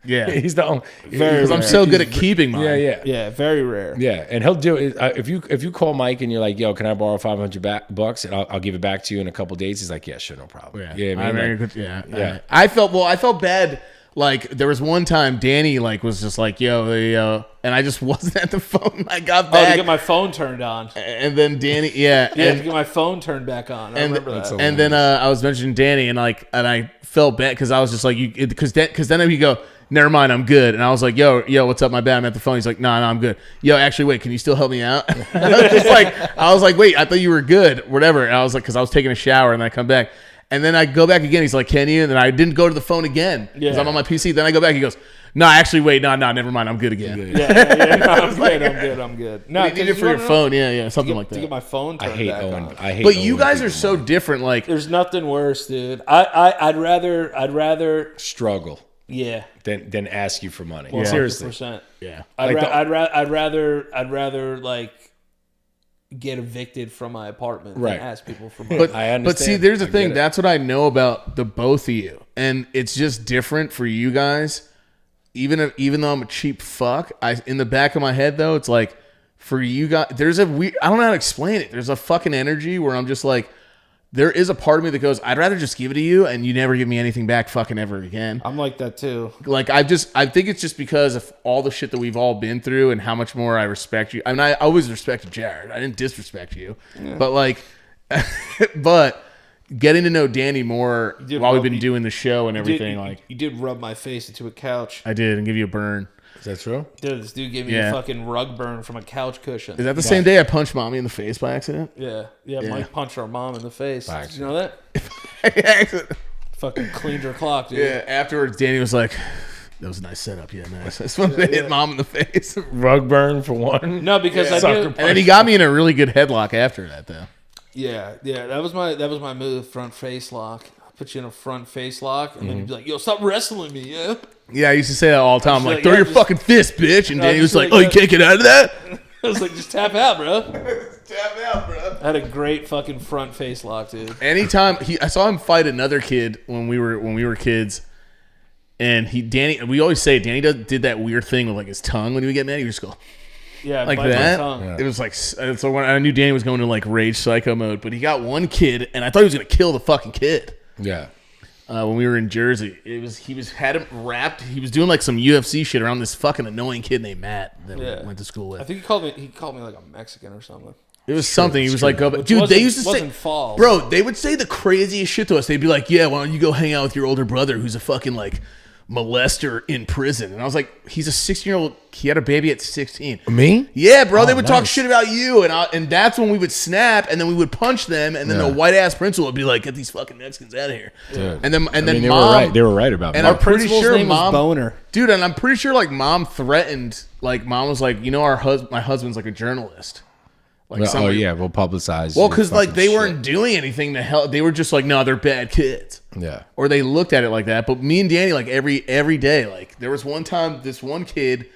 Yeah. He's the only. Because I'm so good at keeping mine. Yeah. Yeah, very rare. Yeah, and he'll do it. If you call Mike and you're like, "Yo, can I borrow $500 and I'll give it back to you in a couple days?" He's like, "Yeah, sure, no problem." Yeah, I mean, like, yeah. I felt bad. Like there was one time Danny like was just like, yo, and I just wasn't at the phone. I got back to get my phone turned on. And then Danny, to get my phone turned back on. I remember that. And then I was mentioning Danny, and I felt bad because I was just like, because then he'd go, never mind, I'm good. And I was like, yo, what's up? My bad, I'm at the phone. He's like, no, I'm good. Yo, actually, wait, can you still help me out? I was like, wait, I thought you were good, whatever. And I was like, because I was taking a shower, and then I come back. And then I go back again. He's like, can you? And then I didn't go to the phone again because I'm on my PC. Then I go back. He goes, no, actually, wait, no, never mind. I'm good again. I'm good. No, you need it for your phone. Yeah, something like that. To get my phone turned back on. I hate. But you guys are so different. Like, there's nothing worse, dude. I'd rather struggle. Yeah. Than ask you for money. Well, Seriously. 100%. Yeah. I'd rather like get evicted from my apartment than ask people for money. I understand. But see, there's the thing. That's what I know about the both of you, and it's just different for you guys. Even though I'm a cheap fuck, in the back of my head though, it's like for you guys, there's a weird. I don't know how to explain it. There's a fucking energy where I'm just like, there is a part of me that goes, I'd rather just give it to you and you never give me anything back fucking ever again. I'm like that too. Like I think it's just because of all the shit that we've all been through and how much more I respect you. I mean, I always respected Jared. I didn't disrespect you, but like, but getting to know Danny more while we've been doing the show and everything, you did rub my face into a couch. I did, and give you a burn. Is that true? Dude, this dude gave me a fucking rug burn from a couch cushion. Is that the same day I punched mommy in the face by accident? Yeah. Mike punched our mom in the face. Did you know that? Fucking cleaned her clock, dude. Yeah. Afterwards, Danny was like, "That was a nice setup. Yeah, nice." I just wanted to hit mom in the face. Rug burn for one. No, because I did. And then he got me in a really good headlock after that, though. Yeah. That was my move. Front face lock. I put you in a front face lock, and then you'd be like, "Yo, stop wrestling me, yeah." Yeah, I used to say that all the time. Like, throw your fucking fist, bitch. And Danny was like, like, "Oh, you can't get out of that?" I was like, just tap out, bro. Tap out, bro. I had a great fucking front face lock, dude. Anytime I saw him fight another kid when we were kids, and we always say Danny did that weird thing with like his tongue when he would get mad. He would just go like that. Yeah. It was like so when I knew Danny was going to like rage psycho mode, but he got one kid, and I thought he was gonna kill the fucking kid. Yeah. When we were in Jersey, he had him wrapped. He was doing like some UFC shit around this fucking annoying kid named Matt that we went to school with. I think he called me like a Mexican or something. It was something. He was like, "Go back." Dude, they used to say, false. bro, they would say the craziest shit to us. They'd be like, "Yeah, why don't you go hang out with your older brother who's a fucking like molester in prison?" And I was like, "He's a 16-year-old. He had a baby at 16." Me? Yeah, bro. They would talk shit about you, and that's when we would snap, and then we would punch them, and then the white ass principal would be like, "Get these fucking Mexicans out of here." Dude. And then they mom, were right. They were right about and me. I'm pretty sure name mom, was Boner. dude, and I'm pretty sure like mom threatened, like mom was like, "You know, my husband's like a journalist." Like we'll publicize. Well, because like they weren't doing anything to help. They were just like, no, they're bad kids. Yeah. Or they looked at it like that. But me and Danny, like every day, like there was one time this one kid,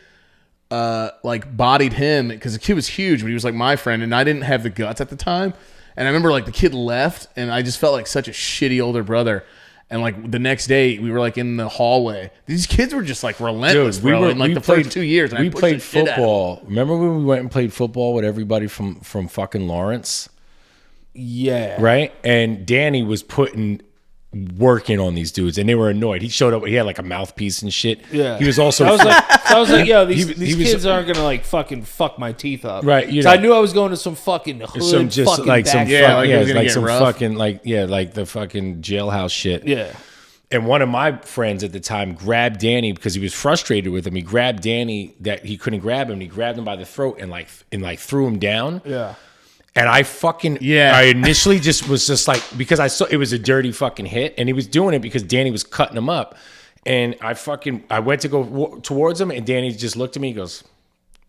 like bodied him because the kid was huge, but he was like my friend, and I didn't have the guts at the time. And I remember like the kid left, and I just felt like such a shitty older brother. And like the next day, we were like in the hallway. These kids were just like relentless, Dude, bro. In like the first 2 years, and we I pushed played the shit out of them. football. Remember when we went and played football with everybody from fucking Lawrence? Yeah. Right? And Danny was working on these dudes, and they were annoyed. He showed up. He had like a mouthpiece and shit. Yeah. He was also. I was like, yo, these he was- kids aren't gonna like fucking fuck my teeth up, Right, you So know. I knew I was going to some fucking hood, some just fucking like some back- like it was gonna like get some rough. fucking like the fucking jailhouse shit. yeah. And one of my friends at the time grabbed Danny because he was frustrated with him. He grabbed Danny that he couldn't grab him. He grabbed him by the throat and threw him down. Yeah. And I fucking I initially was just like, because I saw it was a dirty fucking hit, and he was doing it because Danny was cutting him up. And I went to go towards him, and Danny just looked at me. He goes,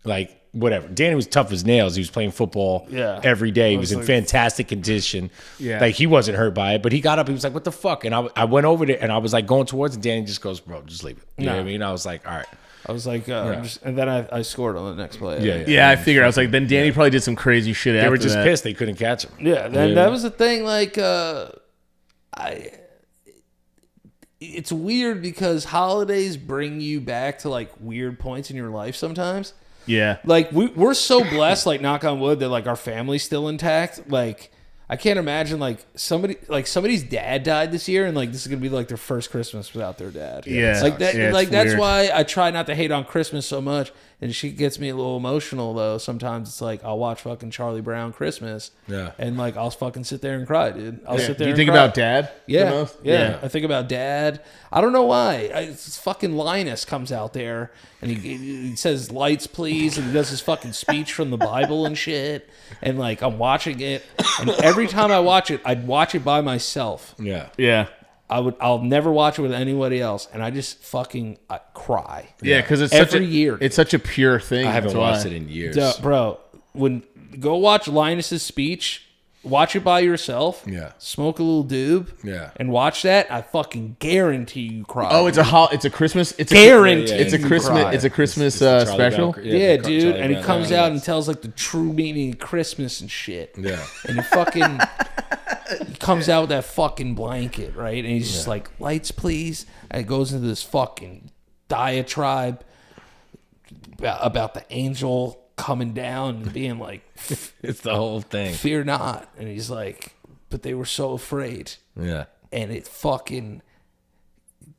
like, whatever. Danny was tough as nails. He was playing football every day. He was in fantastic condition. Yeah. Like, he wasn't hurt by it, but he got up. He was like, what the fuck? And I went over there, and I was like going towards it. And Danny just goes, bro, just leave it. You know what I mean? I was like, all right. I was like, and then I scored on the next play. Yeah, I figured. I was like, then Danny probably did some crazy shit. They were just pissed they couldn't catch him. Yeah, that was the thing. Like, it's weird because holidays bring you back to like weird points in your life sometimes. Yeah. Like we're so blessed, like knock on wood, that like our family's still intact. Like I can't imagine somebody's dad died this year, and like this is gonna be like their first Christmas without their dad. Yeah. like that. Yeah, like it's that's weird. why I try not to hate on Christmas so much. And she gets me a little emotional though. Sometimes it's like I'll watch fucking Charlie Brown Christmas, and like I'll fucking sit there and cry, dude. I'll sit there. Do you and think cry. about Dad? the Yeah, most? yeah. I think about Dad. I don't know why. It's fucking Linus comes out there and he says "lights, please," and he does his fucking speech from the Bible and shit. And like I'm watching it, and every time I watch it, I'd watch it by myself. Yeah. Yeah. I'll never watch it with anybody else, and I just fucking cry. Yeah, because it's Every such a, year. It's such a pure thing. I haven't that's why. watched it in years. Duh, bro, go watch Linus's speech. Watch it by yourself. Yeah. Smoke a little doob. Yeah. And watch that. I fucking guarantee you cry. Oh, it's a Christmas. It's a Guarantee It's a you Christmas. cry. It's a Christmas It's the Charlie special. Brown- Yeah, the dude. Charlie And he Brown comes Christmas. out and tells like the true meaning of Christmas and shit. Yeah. And he fucking he comes out with that fucking blanket, right? And he's just like, "Lights, please." And it goes into this fucking diatribe about the angel coming down and being like, It's the whole thing. "Fear not." And he's like, "But they were so afraid." Yeah. And it fucking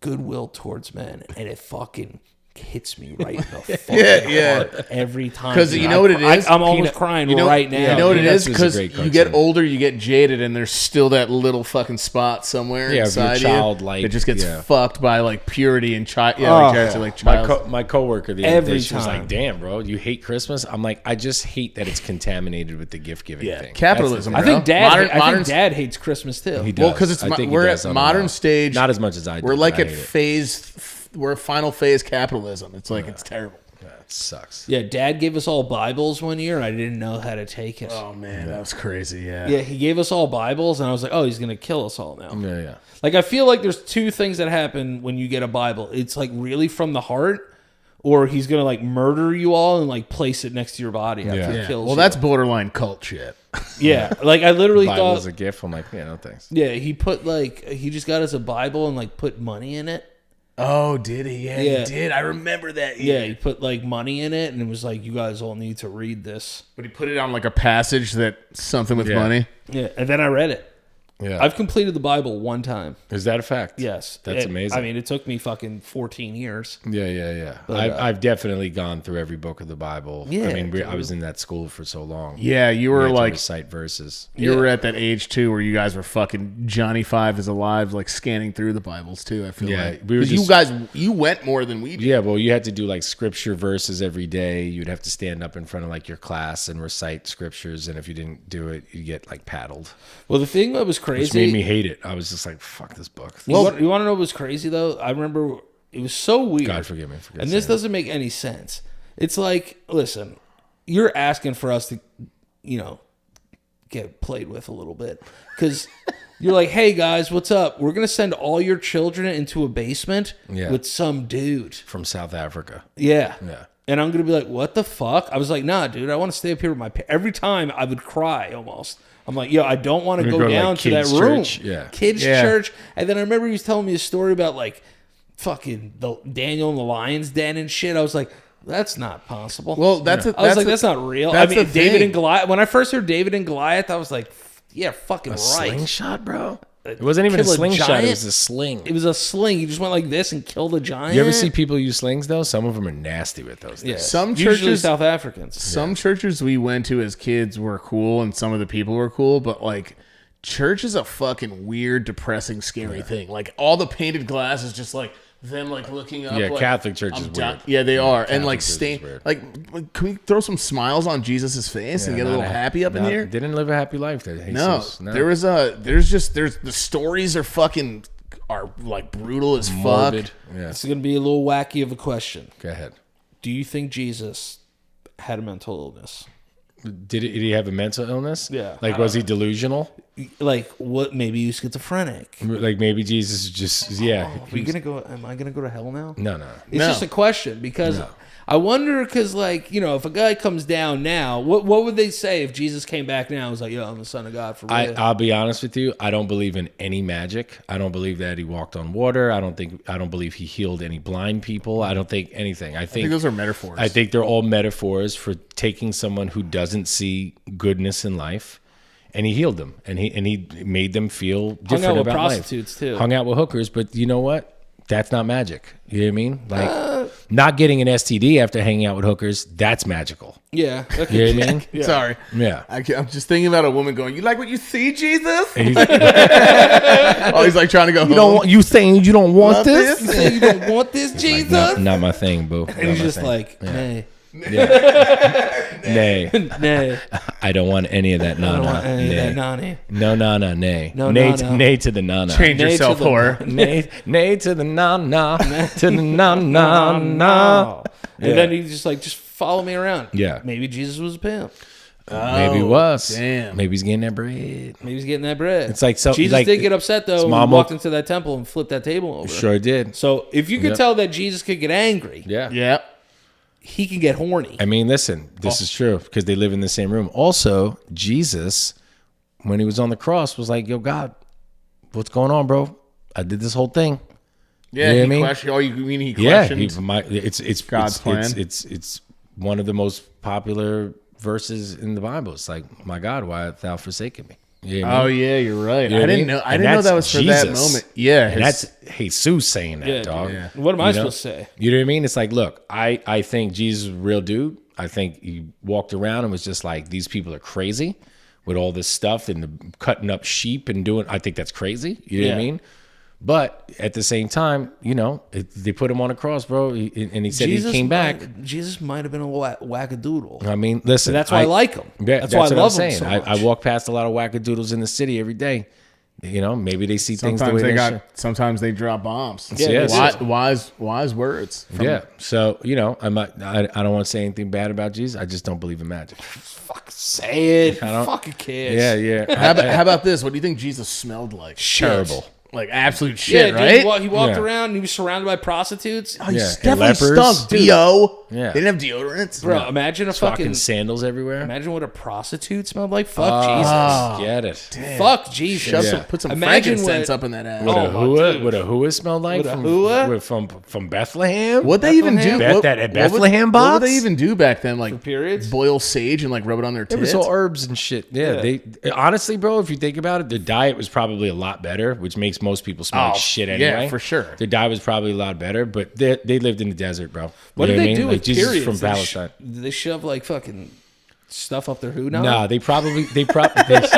goodwill towards men, and it fucking hits me right in the fucking heart every time. 'Cause dude. you know what it is? I'm almost Peanut- crying You know, right now. You know what it Peanuts is? was a Because great you get cartoon. older, you get jaded, and there's still that little fucking spot somewhere Yeah, if you're inside childlike, you that just gets yeah. fucked by like purity and child. Yeah, Oh, like Jared said, like child. My coworker the other Every day, she was time. like, "Damn, bro, you hate Christmas?" I'm like, "I just hate that it's contaminated with the gift giving Yeah, thing." capitalism, That's I the think thing. Dad. I Modern- think Dad hates Christmas too. He does. Well, because I think he we're does at on and modern off. stage. Not as much as I do. We're like I at hate it. phase. We're at final phase capitalism. It's like it's terrible. It sucks. Yeah, Dad gave us all Bibles one year. I didn't know how to take it. Oh man, that was crazy. Yeah. Yeah, he gave us all Bibles, and I was like, "Oh, he's gonna kill us all now." Yeah, yeah. Like I feel like there's two things that happen when you get a Bible. It's like really from the heart, or he's gonna like murder you all and like place it next to your body after Yeah. he Yeah. kills Well, you. that's borderline cult shit. Yeah, like I literally Bible thought, is a gift. I'm like, yeah, no thanks. yeah, he put like he just got us a Bible and like put money in it. Oh, did he? Yeah, Yeah. he did. I remember that. Yeah, he put like money in it, and it was like, "You guys all need to read this." But he put it on like a passage that something with Yeah. money. Yeah, and then I read it. Yeah. I've completed the Bible one time. Is that a fact? Yes, That's It- amazing. I mean, it took me fucking 14 years. Yeah, yeah, yeah. But, I've definitely gone through every book of the Bible. Yeah, I mean, I dude. was in that school for so long. Yeah, you We were had to like recite verses. you were at that age too, where you guys were fucking Johnny Five is alive, like scanning through the Bibles too. I feel Yeah, like we were 'Cause you just- guys you went more than we did. Yeah, well, you had to do like scripture verses every day. You'd have to stand up in front of like your class and recite scriptures, and if you didn't do it, you'd get like paddled, Well, the thing that was which crazy. made me hate it. I was just like, "Fuck this book." you want to know what was crazy though? I remember it was so weird. God forgive me. And this doesn't make any sense. It's like, listen, you're asking for us to, get played with a little bit. Because you're like, "Hey guys, what's up? We're going to send all your children into a basement Yeah. with some dude." from South Africa. Yeah. Yeah. And I'm going to be like, "What the fuck?" I was like, "Nah, dude, I want to stay up here with my parents." Every time I would cry almost. I'm like, "Yo, I don't want to We're go gonna go to, down like, to that kids' room." church? Yeah. Kids' Yeah. church. And then I remember he was telling me a story about like fucking the Daniel and the Lion's Den and shit. I was like, "That's not possible." Well, that's I was like, "That's not real." I that's mean, the David thing. and Goliath. When I first heard David and Goliath, I was like, "Yeah, fucking right." Slingshot, bro. It wasn't even a Kill a slingshot. giant? It was a sling. It was a sling. He just went like this and killed a giant. You ever see people use slings though? Some of them are nasty with those things. Yeah. Some Usually churches- South Africans. Some churches we went to as kids were cool, and some of the people were cool, but like church is a fucking weird, depressing, scary thing. Like all the painted glass is just like them like looking up. Yeah, like, Catholic church I'm is down- weird. Yeah, they are, and Catholic like church is stay weird. like can we throw some smiles on Jesus' face and get a little happy up in here? Didn't live a happy life. No, there's the stories are like brutal as morbid. fuck. Yeah. It's going to be a little wacky of a question. Go ahead. Do you think Jesus had a mental illness? Did he have a mental illness? Yeah. Like, was he delusional? Like, what? Maybe he was schizophrenic. Like, maybe Jesus just, yeah. Am I gonna go to hell now? No. It's just a question because I wonder because, like, you know, if a guy comes down now, what would they say if Jesus came back now and was like, yo, I'm the son of God for real? I'll be honest with you. I don't believe in any magic. I don't believe that he walked on water. I don't believe he healed any blind people. I don't think anything. I think those are metaphors. I think they're all metaphors for taking someone who doesn't see goodness in life, and he healed them, and he made them feel different Hung out with about prostitutes, life. too. Hung out with hookers, but you know what? That's not magic. You know what I mean? Like not getting an STD after hanging out with hookers, that's magical. Yeah. You know what I mean? Sorry. Yeah. I'm just thinking about a woman going, "You like what you see, Jesus?" And he's, Oh, he's like trying to go. home. you saying you don't want Want this? You say you don't want this, Jesus? Not my thing, boo. and he's just like, nay. Nay. Nay. I don't want any of that I don't nana. want any of Nay. that nani. No nana, nay. No, nay, nana. nay to the nana. Change Nay yourself, to the- whore. Nay to the nana. To the nana. And then he's just like, just follow me around. Yeah. Maybe Jesus was a pimp. Maybe he was. damn. Maybe he's getting that bread. Maybe he's getting that bread. It's like so. Jesus like, did get upset though when he mom walked woke- into that temple and flipped that table over. Sure did. So if you could Yep. tell that Jesus could get angry, Yeah. Yeah. he can get horny. I mean, listen, this is true because they live in the same room. Also, Jesus, when he was on the cross, was like, "Yo, God, what's going on, bro? I did this whole thing." Yeah. You know what I He mean? questioned. Oh, you mean he Yeah, questioned? it's God's plan. It's one of the most popular verses in the Bible. It's like, "My God, why hast thou forsaken me?" You know what I Oh mean? yeah, you're right. You know I what I didn't mean? know. I And didn't know that's that was for that Jesus. moment. Yeah, And that's Jesus saying that, Yeah, dog. dude. What am I You know? supposed to say? You know what I mean? It's like, look, I think Jesus is a real dude. I think he walked around and was just like, these people are crazy with all this stuff and the cutting up sheep and doing. I think that's crazy. You know what I Yeah. mean? But at the same time, you know, they put him on a cross, bro, and he said he came back. Jesus might have been a wackadoodle. I mean, listen, That's why I like him. Yeah, That's why I what I'm love him saying. so I much. walk past a lot of wackadoodles in the city every day. You know, maybe they see things the way sometimes they should. Sometimes they drop bombs. Yeah, Wise words. Yeah. So, you know, I don't want to say anything bad about Jesus. I just don't believe in magic. Fuck, say it. don't- Fucking kids. Yeah. How about this? What do you think Jesus smelled like? Terrible. Like absolute Yeah, shit, dude, right? he walked Yeah. around and he was surrounded by prostitutes. Oh, he Yeah, definitely and lepers. stunk. Bo. Yeah. They didn't have deodorants. Bro, imagine a Fucking fucking sandals everywhere. imagine what a prostitute smelled like. Fuck Get it. Jesus. Fuck Jesus. Shove Yeah. some, put some Imagine frankincense what- up in that ass. What Oh, a my hua? dude. What a hua smelled like What a hua? from Bethlehem? What they even do? Bethlehem? What, That what would- Bethlehem What would box? they even do back then? Like periods? boil sage and like rub it on their It tits. was all herbs and shit. Yeah, they honestly, bro. If you think about it, their diet was probably a lot better, which makes most people smell like shit anyway. yeah, for sure. Their diet was probably a lot better, but they lived in the desert, bro. What You did know they I mean? do Like with Jesus periods? from Palestine? Did they shove like fucking stuff up their hoo now? Nah, they probably just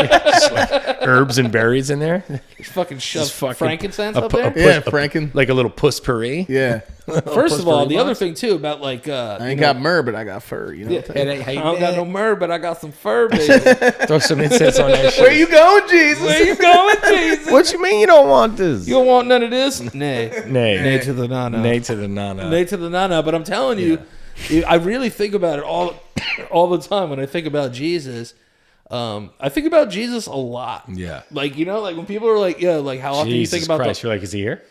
like herbs and berries in there. Fucking shove Just fucking frankincense a up pu- there? a Yeah, puss- Franken. like a little puss puree. Yeah. First of all, the box? other thing too about like I ain't got myrrh, but I got fur. You know. What I'm saying? I don't got no myrrh, but I got some fur, baby. Throw some incense on that shit. Where you going, Jesus? Where you going, Jesus? What you mean you don't want this? You don't want none of this? Nay. Nay. Nay to the nana. Nay to the nana. Nay to the nana. But I'm telling you, I really think about it all the time when I think about Jesus. I think about Jesus a lot. Yeah. Like, you know, like when people are like, yeah, like how often Jesus you think about Christ, you're like, is he here?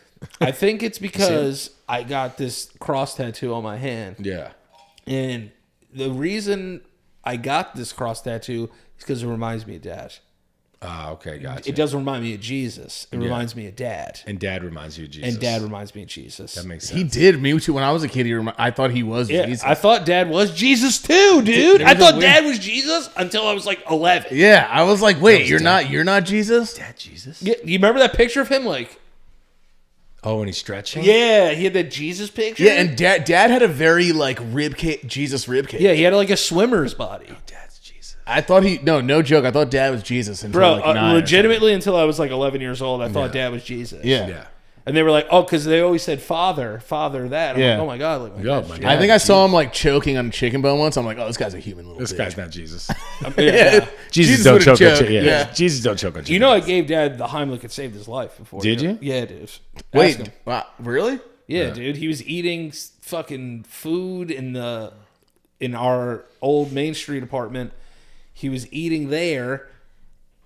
I think it's because I got this cross tattoo on my hand. Yeah. And the reason I got this cross tattoo is because it reminds me of Dad. Ah, okay, gotcha. It doesn't remind me of Jesus. It reminds me of Dad. And Dad reminds you of Jesus. And Dad reminds me of Jesus. That makes sense. He did. Me too. When I was a kid, I thought he was Yeah, Jesus. I thought Dad was Jesus too, dude. I was a thought weird- Dad was Jesus until I was like 11. yeah, I was like, wait, you're not Jesus? Dad Jesus? Yeah, you remember that picture of him? Like, Oh, and he's stretching? yeah, he had that Jesus picture. Yeah, and Dad had a very like Jesus rib cage. yeah, he had like a swimmer's body, Dad's Jesus. I thought no joke. I thought Dad was Jesus until bro. like 9 or something. Legitimately, until I was like 11 years old, I thought Dad was Jesus. Yeah. Yeah. And they were like, oh, because they always said Father that. I'm Yeah. like, oh my god, like, my Oh, dad's my Jesus. God. I think I saw him like choking on a chicken bone once. I'm like, oh, this guy's a human little This bitch. guy's not Jesus. Yeah. Jesus don't would've choke on choked, chicken. Yeah. yeah. Jesus don't choke on chicken. You know, I gave Dad the Heimlich that saved his life before. Did you? Yeah, dude. Ask Wait, him. wow, really? Yeah, dude. He was eating fucking food in our old Main Street apartment. He was eating there,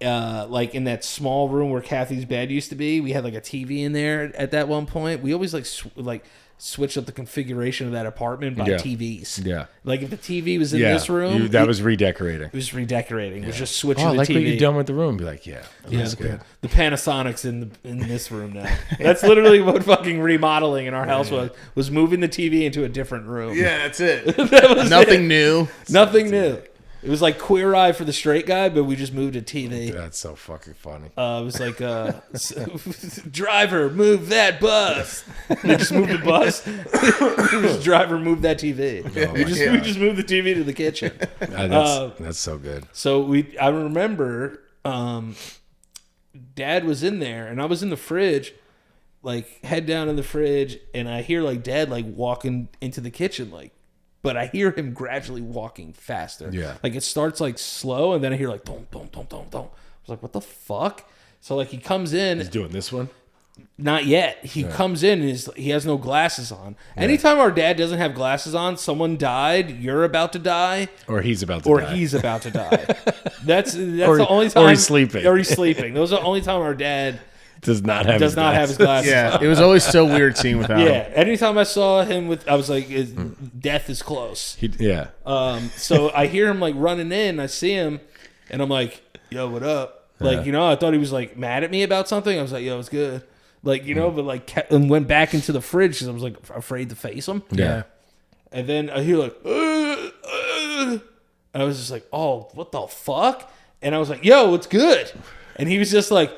like in that small room where Kathy's bed used to be. We had like a TV in there at that one point. We always like switch up the configuration of that apartment by Yeah. TVs. Yeah. Like if the TV was in Yeah. this room, That was redecorating. it was redecorating. It was just switching Oh, I the like TV. what you've done with the room. Be like, yeah, that's good. The Panasonic's in this room now. That's literally what fucking remodeling in our house was moving the TV into a different room. Yeah, that's it. Nothing new. Nothing new. It was like Queer Eye for the straight guy, but we just moved a TV. That's so fucking funny. It was like, driver, move that bus. They just moved the bus. Driver, move that TV. We just moved the TV to the kitchen. That's so good. So I remember, Dad was in there, and I was in the fridge, like head down in the fridge, and I hear like Dad like walking into the kitchen, like. But I hear him gradually walking faster. Yeah. Like it starts like slow, and then I hear like boom, boom, boom, boom, boom. I was like, what the fuck? So like he comes in. He's doing this one. Not yet. He comes in and he has no glasses on. Anytime our dad doesn't have glasses on, someone died, you're about to die, Or he's about to or die. he's about to die. That's Or- the only time. or he's sleeping. Or he's sleeping. Those are the only time our dad does not have does not have his glasses. Yeah, on. it was always so weird seeing without Yeah. him. Anytime I saw him with, I was like, death is close. Yeah. So I hear him like running in. I see him, and I'm like, "Yo, what up?" Like, you know, I thought he was like mad at me about something. I was like, "Yo, it's good." Like, you know, but like, and went back into the fridge because I was like afraid to face him. Yeah. And then I hear like, and I was just like, "Oh, what the fuck?" And I was like, "Yo, what's good?" And he was just like,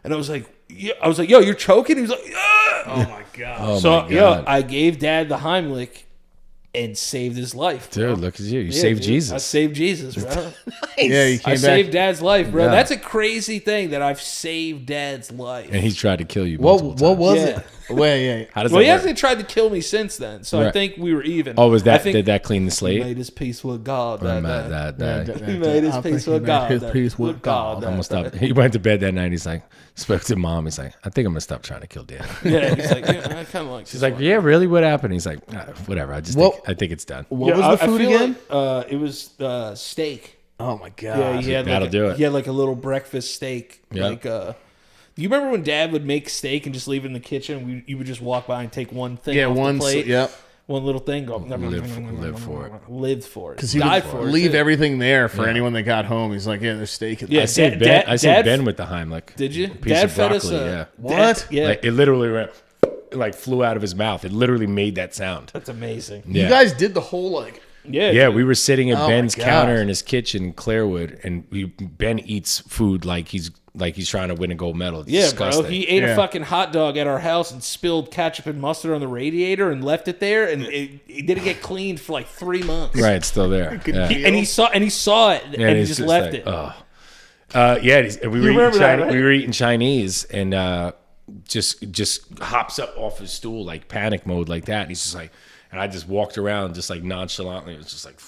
and I was like, "Yo, you're choking." He was like, "Yeah." Oh my god. Oh So, my yo, God. I gave Dad the Heimlich and saved his life. Bro. Dude, look at you. You Yeah, saved dude. Jesus. I saved Jesus, bro. Yeah, you I came back. saved Dad's life, bro. Yeah. That's a crazy thing that I've saved Dad's life. And he's tried to kill you What multiple times. was Yeah. it? Wait, yeah. How does Well, he that work? hasn't tried to kill me since then, so I Right. think we were even. Oh, was I that, think did that clean the he slate? made his peace with God Or that am I- day. that- He made his I peace think he with made God. his that- peace with God. that Almost day. stopped. He went to bed that night. He's like, spoke to mom. He's like, I think I'm gonna stop trying to kill Dad. Yeah, he's like, yeah, I kind of like. She's like, yeah, really? What happened? He's like, whatever. I think it's done. What was the food again? It was steak. Oh my god. Yeah, he had That'll like do it. He had like a little breakfast steak. Yeah. Like, do you remember when Dad would make steak and just leave it in the kitchen? You would just walk by and take one thing. Yeah, off one. the plate, Yep. one little thing. Go Live for it. Lived for it. Because he died would for it. leave too. everything there for anyone that got home. He's like, yeah, there's steak. In Yeah, I saved Dad- Ben. I saved Dad- Ben with the Heimlich. Did you? Piece Dad of fed broccoli, us. yeah. What? Yeah, Like, it literally went, like flew out of his mouth. It literally made that sound. that's amazing. Yeah. You guys did the whole like. Yeah, Yeah, dude. we were sitting at Oh my Ben's God. counter in his kitchen in Clairwood, and Ben eats food like he's trying to win a gold medal. It's Yeah, disgusting. bro. He ate a Yeah. fucking hot dog at our house and spilled ketchup and mustard on the radiator and left it there, and it didn't get cleaned for like 3 months. Right, it's still there. Yeah. And he saw it, and he it's just left like, it. Oh. Yeah, and we were eating remember that, Chinese, right? we were eating Chinese, and just hops up off his stool like panic mode like that. And he's just like, and I just walked around just like nonchalantly. It was just like,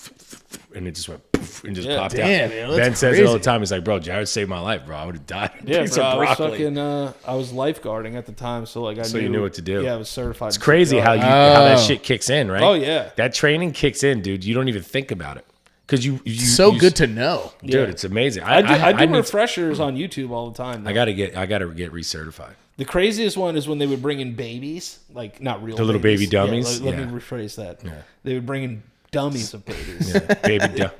and it just went and just Yeah, popped damn, out. man, that's Ben says it all the crazy. time. He's like, bro, Jared saved my life, bro. I would have died. Yeah, Piece bro. of I was broccoli. fucking. I was lifeguarding at the time, so like I So knew you knew what to do. Yeah, I was certified. It's crazy how that shit kicks in, right? Oh, yeah. that training kicks in, dude. You don't even think about it because you So good to know. dude. Yeah. It's amazing. I do need- refreshers on YouTube all the time. I gotta get recertified. The craziest one is when they would bring in babies, like not real, The little babies. baby dummies? Yeah, let Yeah. me rephrase that. They would bring in dummies of babies,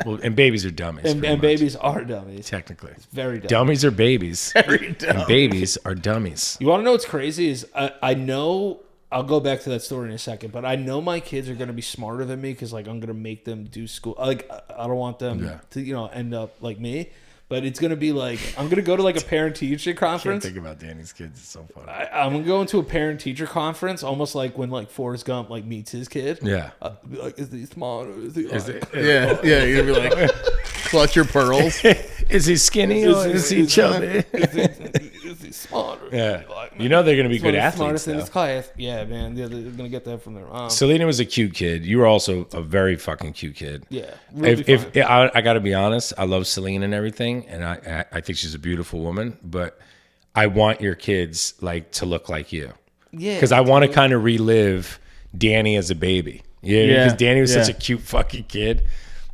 Well, and babies are dummies. and pretty much, babies are dummies. technically. Very dumb. Dummies are babies. And babies are dummies. You want to know what's crazy is I know I'll go back to that story in a second, but I know my kids are going to be smarter than me because like I'm going to make them do school. Like I don't want them to end up like me. But it's going to be like, I'm going to go to like a parent-teacher Can't conference. think about Danny's kids. It's so funny. I'm going to go into a parent-teacher conference almost like when like Forrest Gump like meets his kid. Yeah. I'll be like, is he smart or is he Yeah, yeah. You're gonna be like, clutch your pearls. Is he skinny or is he chubby? Is he smart or is Yeah. he like, You know they're going to be he's one good of the athletes, smartest in though. his class. Yeah, man. Yeah, they're going to get that from their mom. Selena was a cute kid. You were also a very fucking cute kid. Yeah, really If fun. I got to be honest, I love Selena and everything, and I think she's a beautiful woman. But I want your kids like to look like you, Yeah, because I want to kind of relive Danny as a baby. Yeah, Yeah, because Danny was such yeah. a cute fucking kid.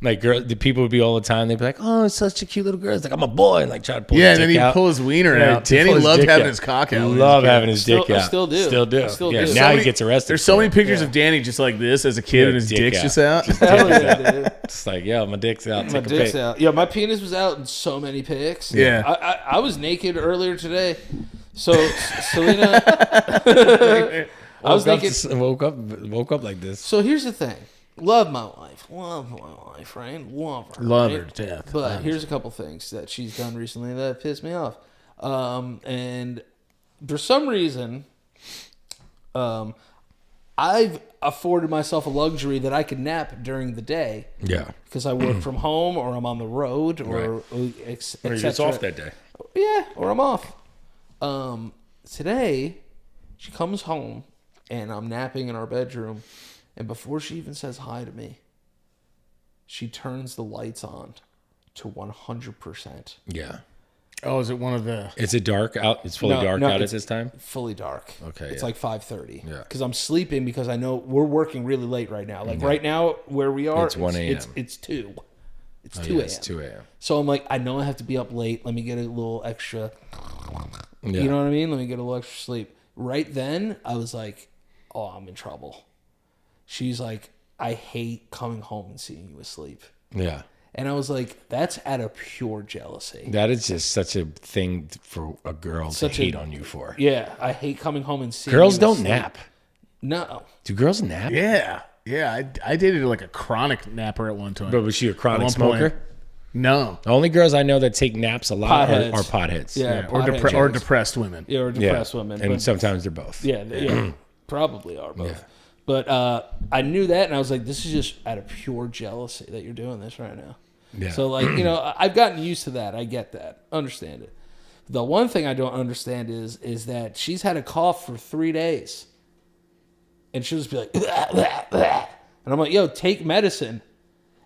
Like the people would be all the time. They'd be like, "Oh, it's such a cute little girl." It's like I'm a boy, and like try to pull. Yeah, his and then dick he'd out. pull his wiener Yeah, out. to Danny pull his loved dick having out. his cock out. when he was Love a kid. having his dick I out. still do. Still do. Still yeah. do. Now So he gets arrested. There's so for many it. pictures of Danny just like this as a kid, Yeah, and his dick dick's out. just out. Hell yeah, dude. It's like, yo, my dick's out. My Take a dick's pic. out. Yeah, my penis was out in so many pics. Yeah. I was naked earlier today. So Selena, I was naked. Woke up like this. So here's the thing. Love my wife, right? Love her. Love right? her to death. But here's a couple things that she's done recently that pissed me off. And for some reason, I've afforded myself a luxury that I could nap during the day Yeah. because I work from home or I'm on the road or It's etc. off that day. Yeah, or I'm off. Today, she comes home and I'm napping in our bedroom, and before she even says hi to me, she turns the lights on to 100%. Yeah. Oh, is it one of the? Is it dark out? It's fully dark out at this time? Fully dark. Okay, It's yeah. like 5:30. Yeah. Because I'm sleeping because I know we're working really late right now. Like right now where we are, It's 1 a.m. It's 2. It's Oh, 2 yeah, a.m. it's 2 a.m. So I'm like, I know I have to be up late. Let me get a little extra. Yeah. You know what I mean? Let me get a little extra sleep. Right then, I was like, oh, I'm in trouble. She's like, I hate coming home and seeing you asleep. Yeah. And I was like, that's out of pure jealousy. That is just such a thing for a girl to Such a- hate on you for. Yeah, I hate coming home and seeing Girls you don't asleep. nap. No. Do girls nap? Yeah, yeah. I dated like a chronic napper at one time. But was she a chronic one smoker? point. No. The only girls I know that take naps a lot are Potheads. potheads. Yeah, Or, pothead or chicks. depressed women. Yeah, or depressed women. And but- sometimes they're both. Yeah, probably are both. Yeah. But I knew that, and I was like, this is just out of pure jealousy that you're doing this right now. Yeah. So, like, you know, I've gotten used to that. I get that. Understand it. The one thing I don't understand is that she's had a cough for 3 days. And she'll just be like, "Blah, blah, blah." And I'm like, yo, take medicine.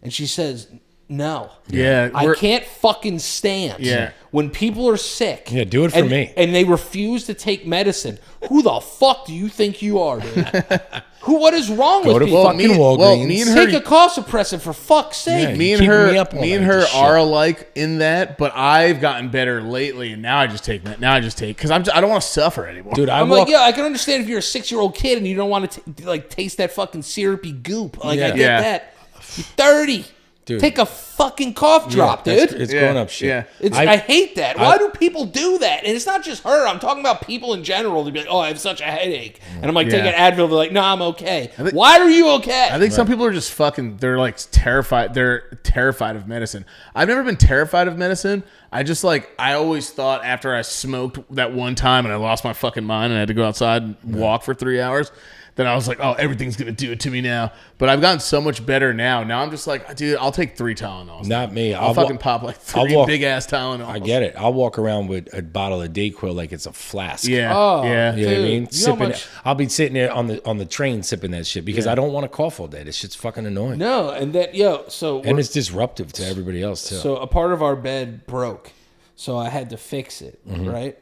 And she says, no. Yeah, I we're- can't fucking stand Yeah. when people are sick. Yeah, do it for me. And they refuse to take medicine. Who the fuck do you think you are, dude? What is wrong Go with to people? fucking Walgreens. me and her, Take a cough suppressant for fuck's sake. Yeah. me and keep her, me up all me and night her with this are shit. alike in that, but I've gotten better lately, and now I just take that. Now I just take because I don't want to suffer anymore. Dude, I'm like, yeah, I can understand if you're a 6-year-old kid and you don't want to like taste that fucking syrupy goop. Like, I Yeah. get Yeah. that. You're 30. Dude. Take a fucking cough drop, That's- dude. It's Yeah, grown up shit. yeah. I hate that. Why do people do that? And it's not just her. I'm talking about people in general. They'd be like, oh, I have such a headache. And I'm like, Yeah. take an Advil. They're like, no, I'm okay. think- Why are you okay? I think some people are just fucking. They're like terrified. They're terrified of medicine. I've never been terrified of medicine. I just like. I always thought after I smoked that one time and I lost my fucking mind and I had to go outside and walk for 3 hours. Then I was like, oh, everything's gonna do it to me now. But I've gotten so much better now. Now I'm just like, dude, I'll take 3 Tylenols. Not me. I'll fucking pop like 3 walk- big ass Tylenols. I get it. I'll walk around with a bottle of Dayquil like it's a flask. Yeah. Oh, yeah. You know what I Dude, mean? you know how Sipping much- I'll be sitting there on the train sipping that shit because I don't want to cough all day. This shit's fucking annoying. No, and that, so And it's disruptive to everybody else too. So a part of our bed broke, so I had to fix it, Mm-hmm. right?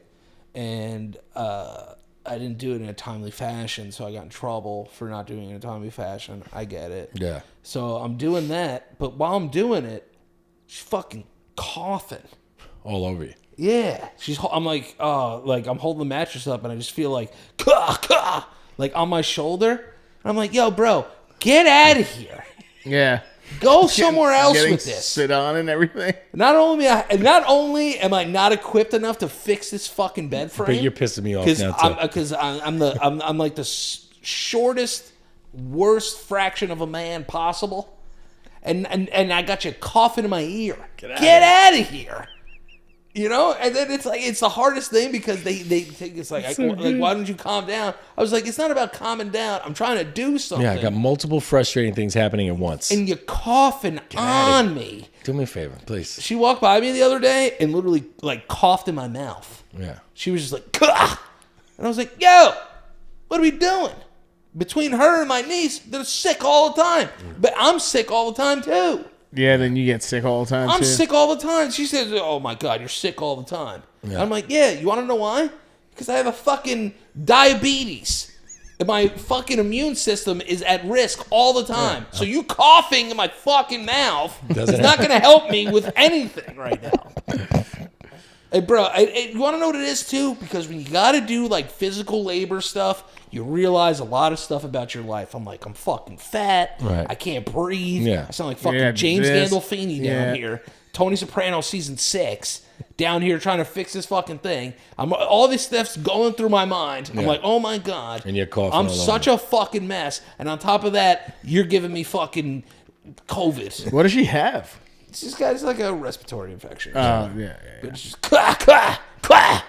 And I didn't do it in a timely fashion, so I got in trouble for not doing it in a timely fashion. I get it. Yeah. So I'm doing that, but while I'm doing it, she's fucking coughing. All over you. Yeah, I'm like, I'm holding the mattress up, and I just feel like, "Kah, kah," like on my shoulder. And I'm like, yo, bro, get out of here. Yeah. Go somewhere else Getting with this. sit on and everything. Not only am I not equipped enough to fix this fucking bed frame, But you're pissing me off now too. because I'm like the shortest, worst fraction of a man possible, and I got you coughing in my ear. Get out of here. You know, and then it's the hardest thing because they think it's like why don't you calm down? I was like, it's not about calming down. I'm trying to do something. Yeah, I got multiple frustrating things happening at once. and you're coughing on me. Do me a favor, please. She walked by me the other day and literally like coughed in my mouth. Yeah. She was just like, "Kah!" And I was like, yo, what are we doing? Between her and my niece, they're sick all the time. But I'm sick all the time too. Yeah, then you get sick all the time. I'm too. sick all the time. She says, oh my God, you're sick all the time. Yeah. I'm like, yeah, you want to know why? Because I have a fucking diabetes. my fucking immune system is at risk all the time. So you coughing in my fucking mouth is not going to help me with anything right now. Hey, bro, you want to know what it is, too? Because when you got to do, like, physical labor stuff, you realize a lot of stuff about your life. I'm like, I'm fucking fat. Right. I can't breathe. Yeah. I sound like fucking James Gandolfini down here. Tony Soprano season 6. Down here trying to fix this fucking thing. All this stuff's going through my mind. I'm like, oh, my God. And you're coughing I'm all such a fucking mess. And on top of that, you're giving me fucking COVID. What does she have? This guy's like a respiratory infection. Yeah. It's just quah, quah, quah.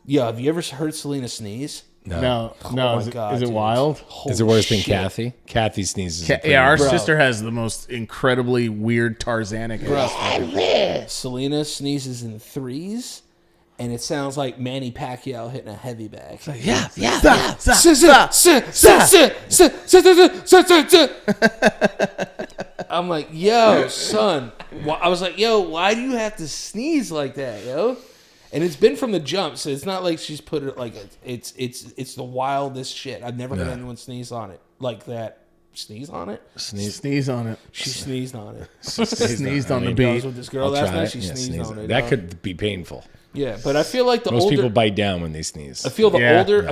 Yo, have you ever heard Selena sneeze? No. my Is God, it dude. wild? Is it worse than shit. Kathy? Kathy sneezes. Yeah, our Bro. sister has the most incredibly weird Tarzanic. Selena sneezes in threes, and it sounds like Manny Pacquiao hitting a heavy bag. Yeah. I'm like, yo, son. I was like, yo, why do you have to sneeze like that, yo? And it's been from the jump, so it's not like she's put it like it's the wildest shit. I've never heard anyone sneeze on it like that. Sneeze on it? Sneeze on it. She sneezed on it. Sneezed on the I was beat. with this girl I'll last try night. it. She Yeah, sneezed sneeze on it. That could be painful. Yeah, but I feel like the Most older people bite down when they sneeze. I feel the Yeah. older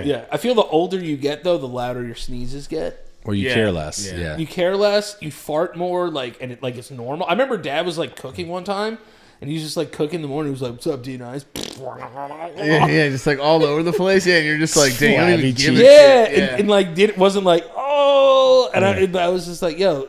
Yeah. I feel the older you get though, the louder your sneezes get. Or you care less. Yeah. You care less, you fart more, like it's normal. I remember Dad was like cooking one time, and he was just like cooking in the morning. He was like, "What's up, D Nice?" Yeah, just like all over the place. Yeah, and you're just like, dang, I don't even give a Yeah, shit. and like it wasn't like oh, and I was just like, yo.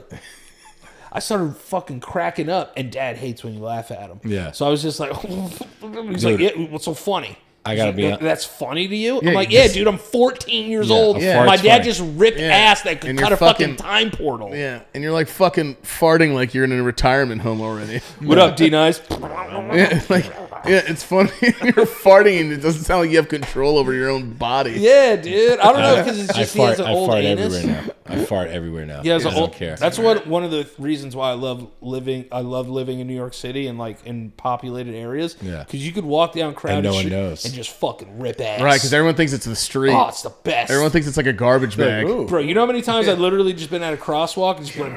I started fucking cracking up, and Dad hates when you laugh at him. Yeah. So I was just like, he's like, yeah, what's so funny? I gotta be hon- That's funny to you? Yeah, I'm like, you yeah, just- dude, I'm 14 years Yeah, old. a fart's My dad funny. just ripped Yeah. ass that could And cut you're a fucking fucking- time portal. Yeah, and you're like fucking farting like you're in a retirement home already. What up, D Nice? Yeah, like, yeah, it's funny. You're farting and it doesn't sound like you have control over your own body. Yeah, dude. I don't know because it's I just he has fart. an I old fart anus. everywhere now. I fart everywhere now. He has I an don't old. care. That's one of the reasons why I love living. I love living in New York City and like in populated areas. Yeah. Because you could walk down crowded no one street knows. and just fucking rip ass. Right, because everyone thinks it's the street. oh, it's the best. Everyone thinks it's like a garbage bag. Bro, you know how many times I literally just been at a crosswalk and just went.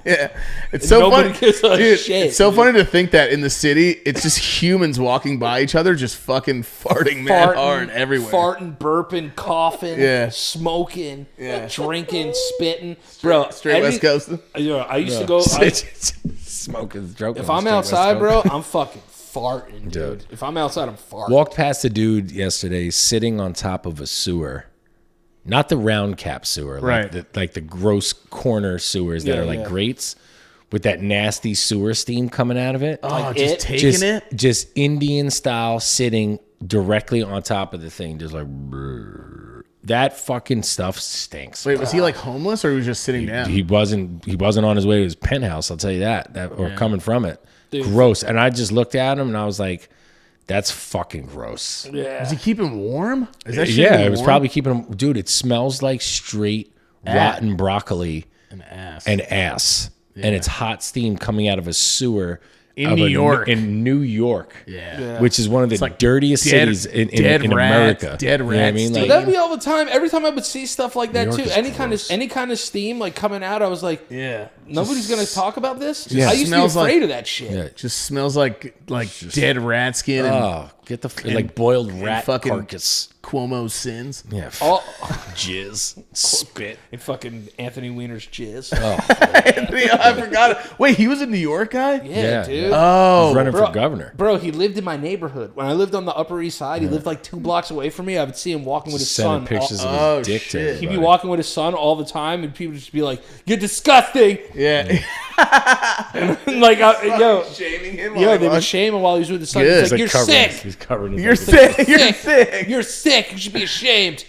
Yeah, it's so Nobody funny, gives a dude. shit, It's so dude. funny to think that in the city, it's just humans walking by each other, just fucking farting man hard everywhere. Farting, burping, coughing, Yeah. smoking, Yeah. drinking, spitting. Bro, Straight West Coast. I used to go. Smoking, joking. If I'm outside, bro, I'm fucking farting, dude. Dude. If I'm outside, I'm farting. Walked past a dude yesterday sitting on top of a sewer. Not the round cap sewer, Right. like the gross corner sewers that Yeah, are like yeah. grates with that nasty sewer steam coming out of it. Oh, it- just taking just, it. just Indian style, sitting directly on top of the thing, just like brrr. That fucking stuff stinks. Wait, was he like homeless or he was just sitting down? He wasn't on his way to his penthouse. I'll tell you that or coming from it. Dude. Gross. And I just looked at him and I was like, "That's fucking gross." Yeah. Was he keeping warm? Is that shit Yeah, even it was warm? probably keeping him. Dude, it smells like straight rotten broccoli an ass. and ass, and it's hot steam coming out of a sewer In of New York. In New York, Yeah. which is one of the like dirtiest dead- cities in dead rats, America. dead You know what I rats, mean? dude. Like, That'd be all the time. Every time I would see stuff like that New York too. is Any kind of steam like coming out, I was like, Yeah. nobody's gonna talk about this. Yeah. I used to be Smells like- afraid of that shit. yeah. Just smells like dead rat skin and Oh, get the like boiled rat fucking- carcass. Cuomo's sins. Yeah, All jizz, spit. and fucking Anthony Weiner's jizz. I forgot it. Wait, he was a New York guy? Yeah, dude. Oh, Running Bro, for governor. Bro, he lived in my neighborhood. When I lived on the Upper East Side, he lived like 2 blocks away from me. I would see him walking with his Sending son. pictures of Oh, his dick to shit. He'd everybody. be walking with his son all the time, and people would just be like, "You're disgusting!" yeah. like, yo, Shaming him. yo, they would shame him while he was with his son. Good. He's like, "You're sick. He's covered in You're fucking- sick. You're sick. You're sick. You should be ashamed."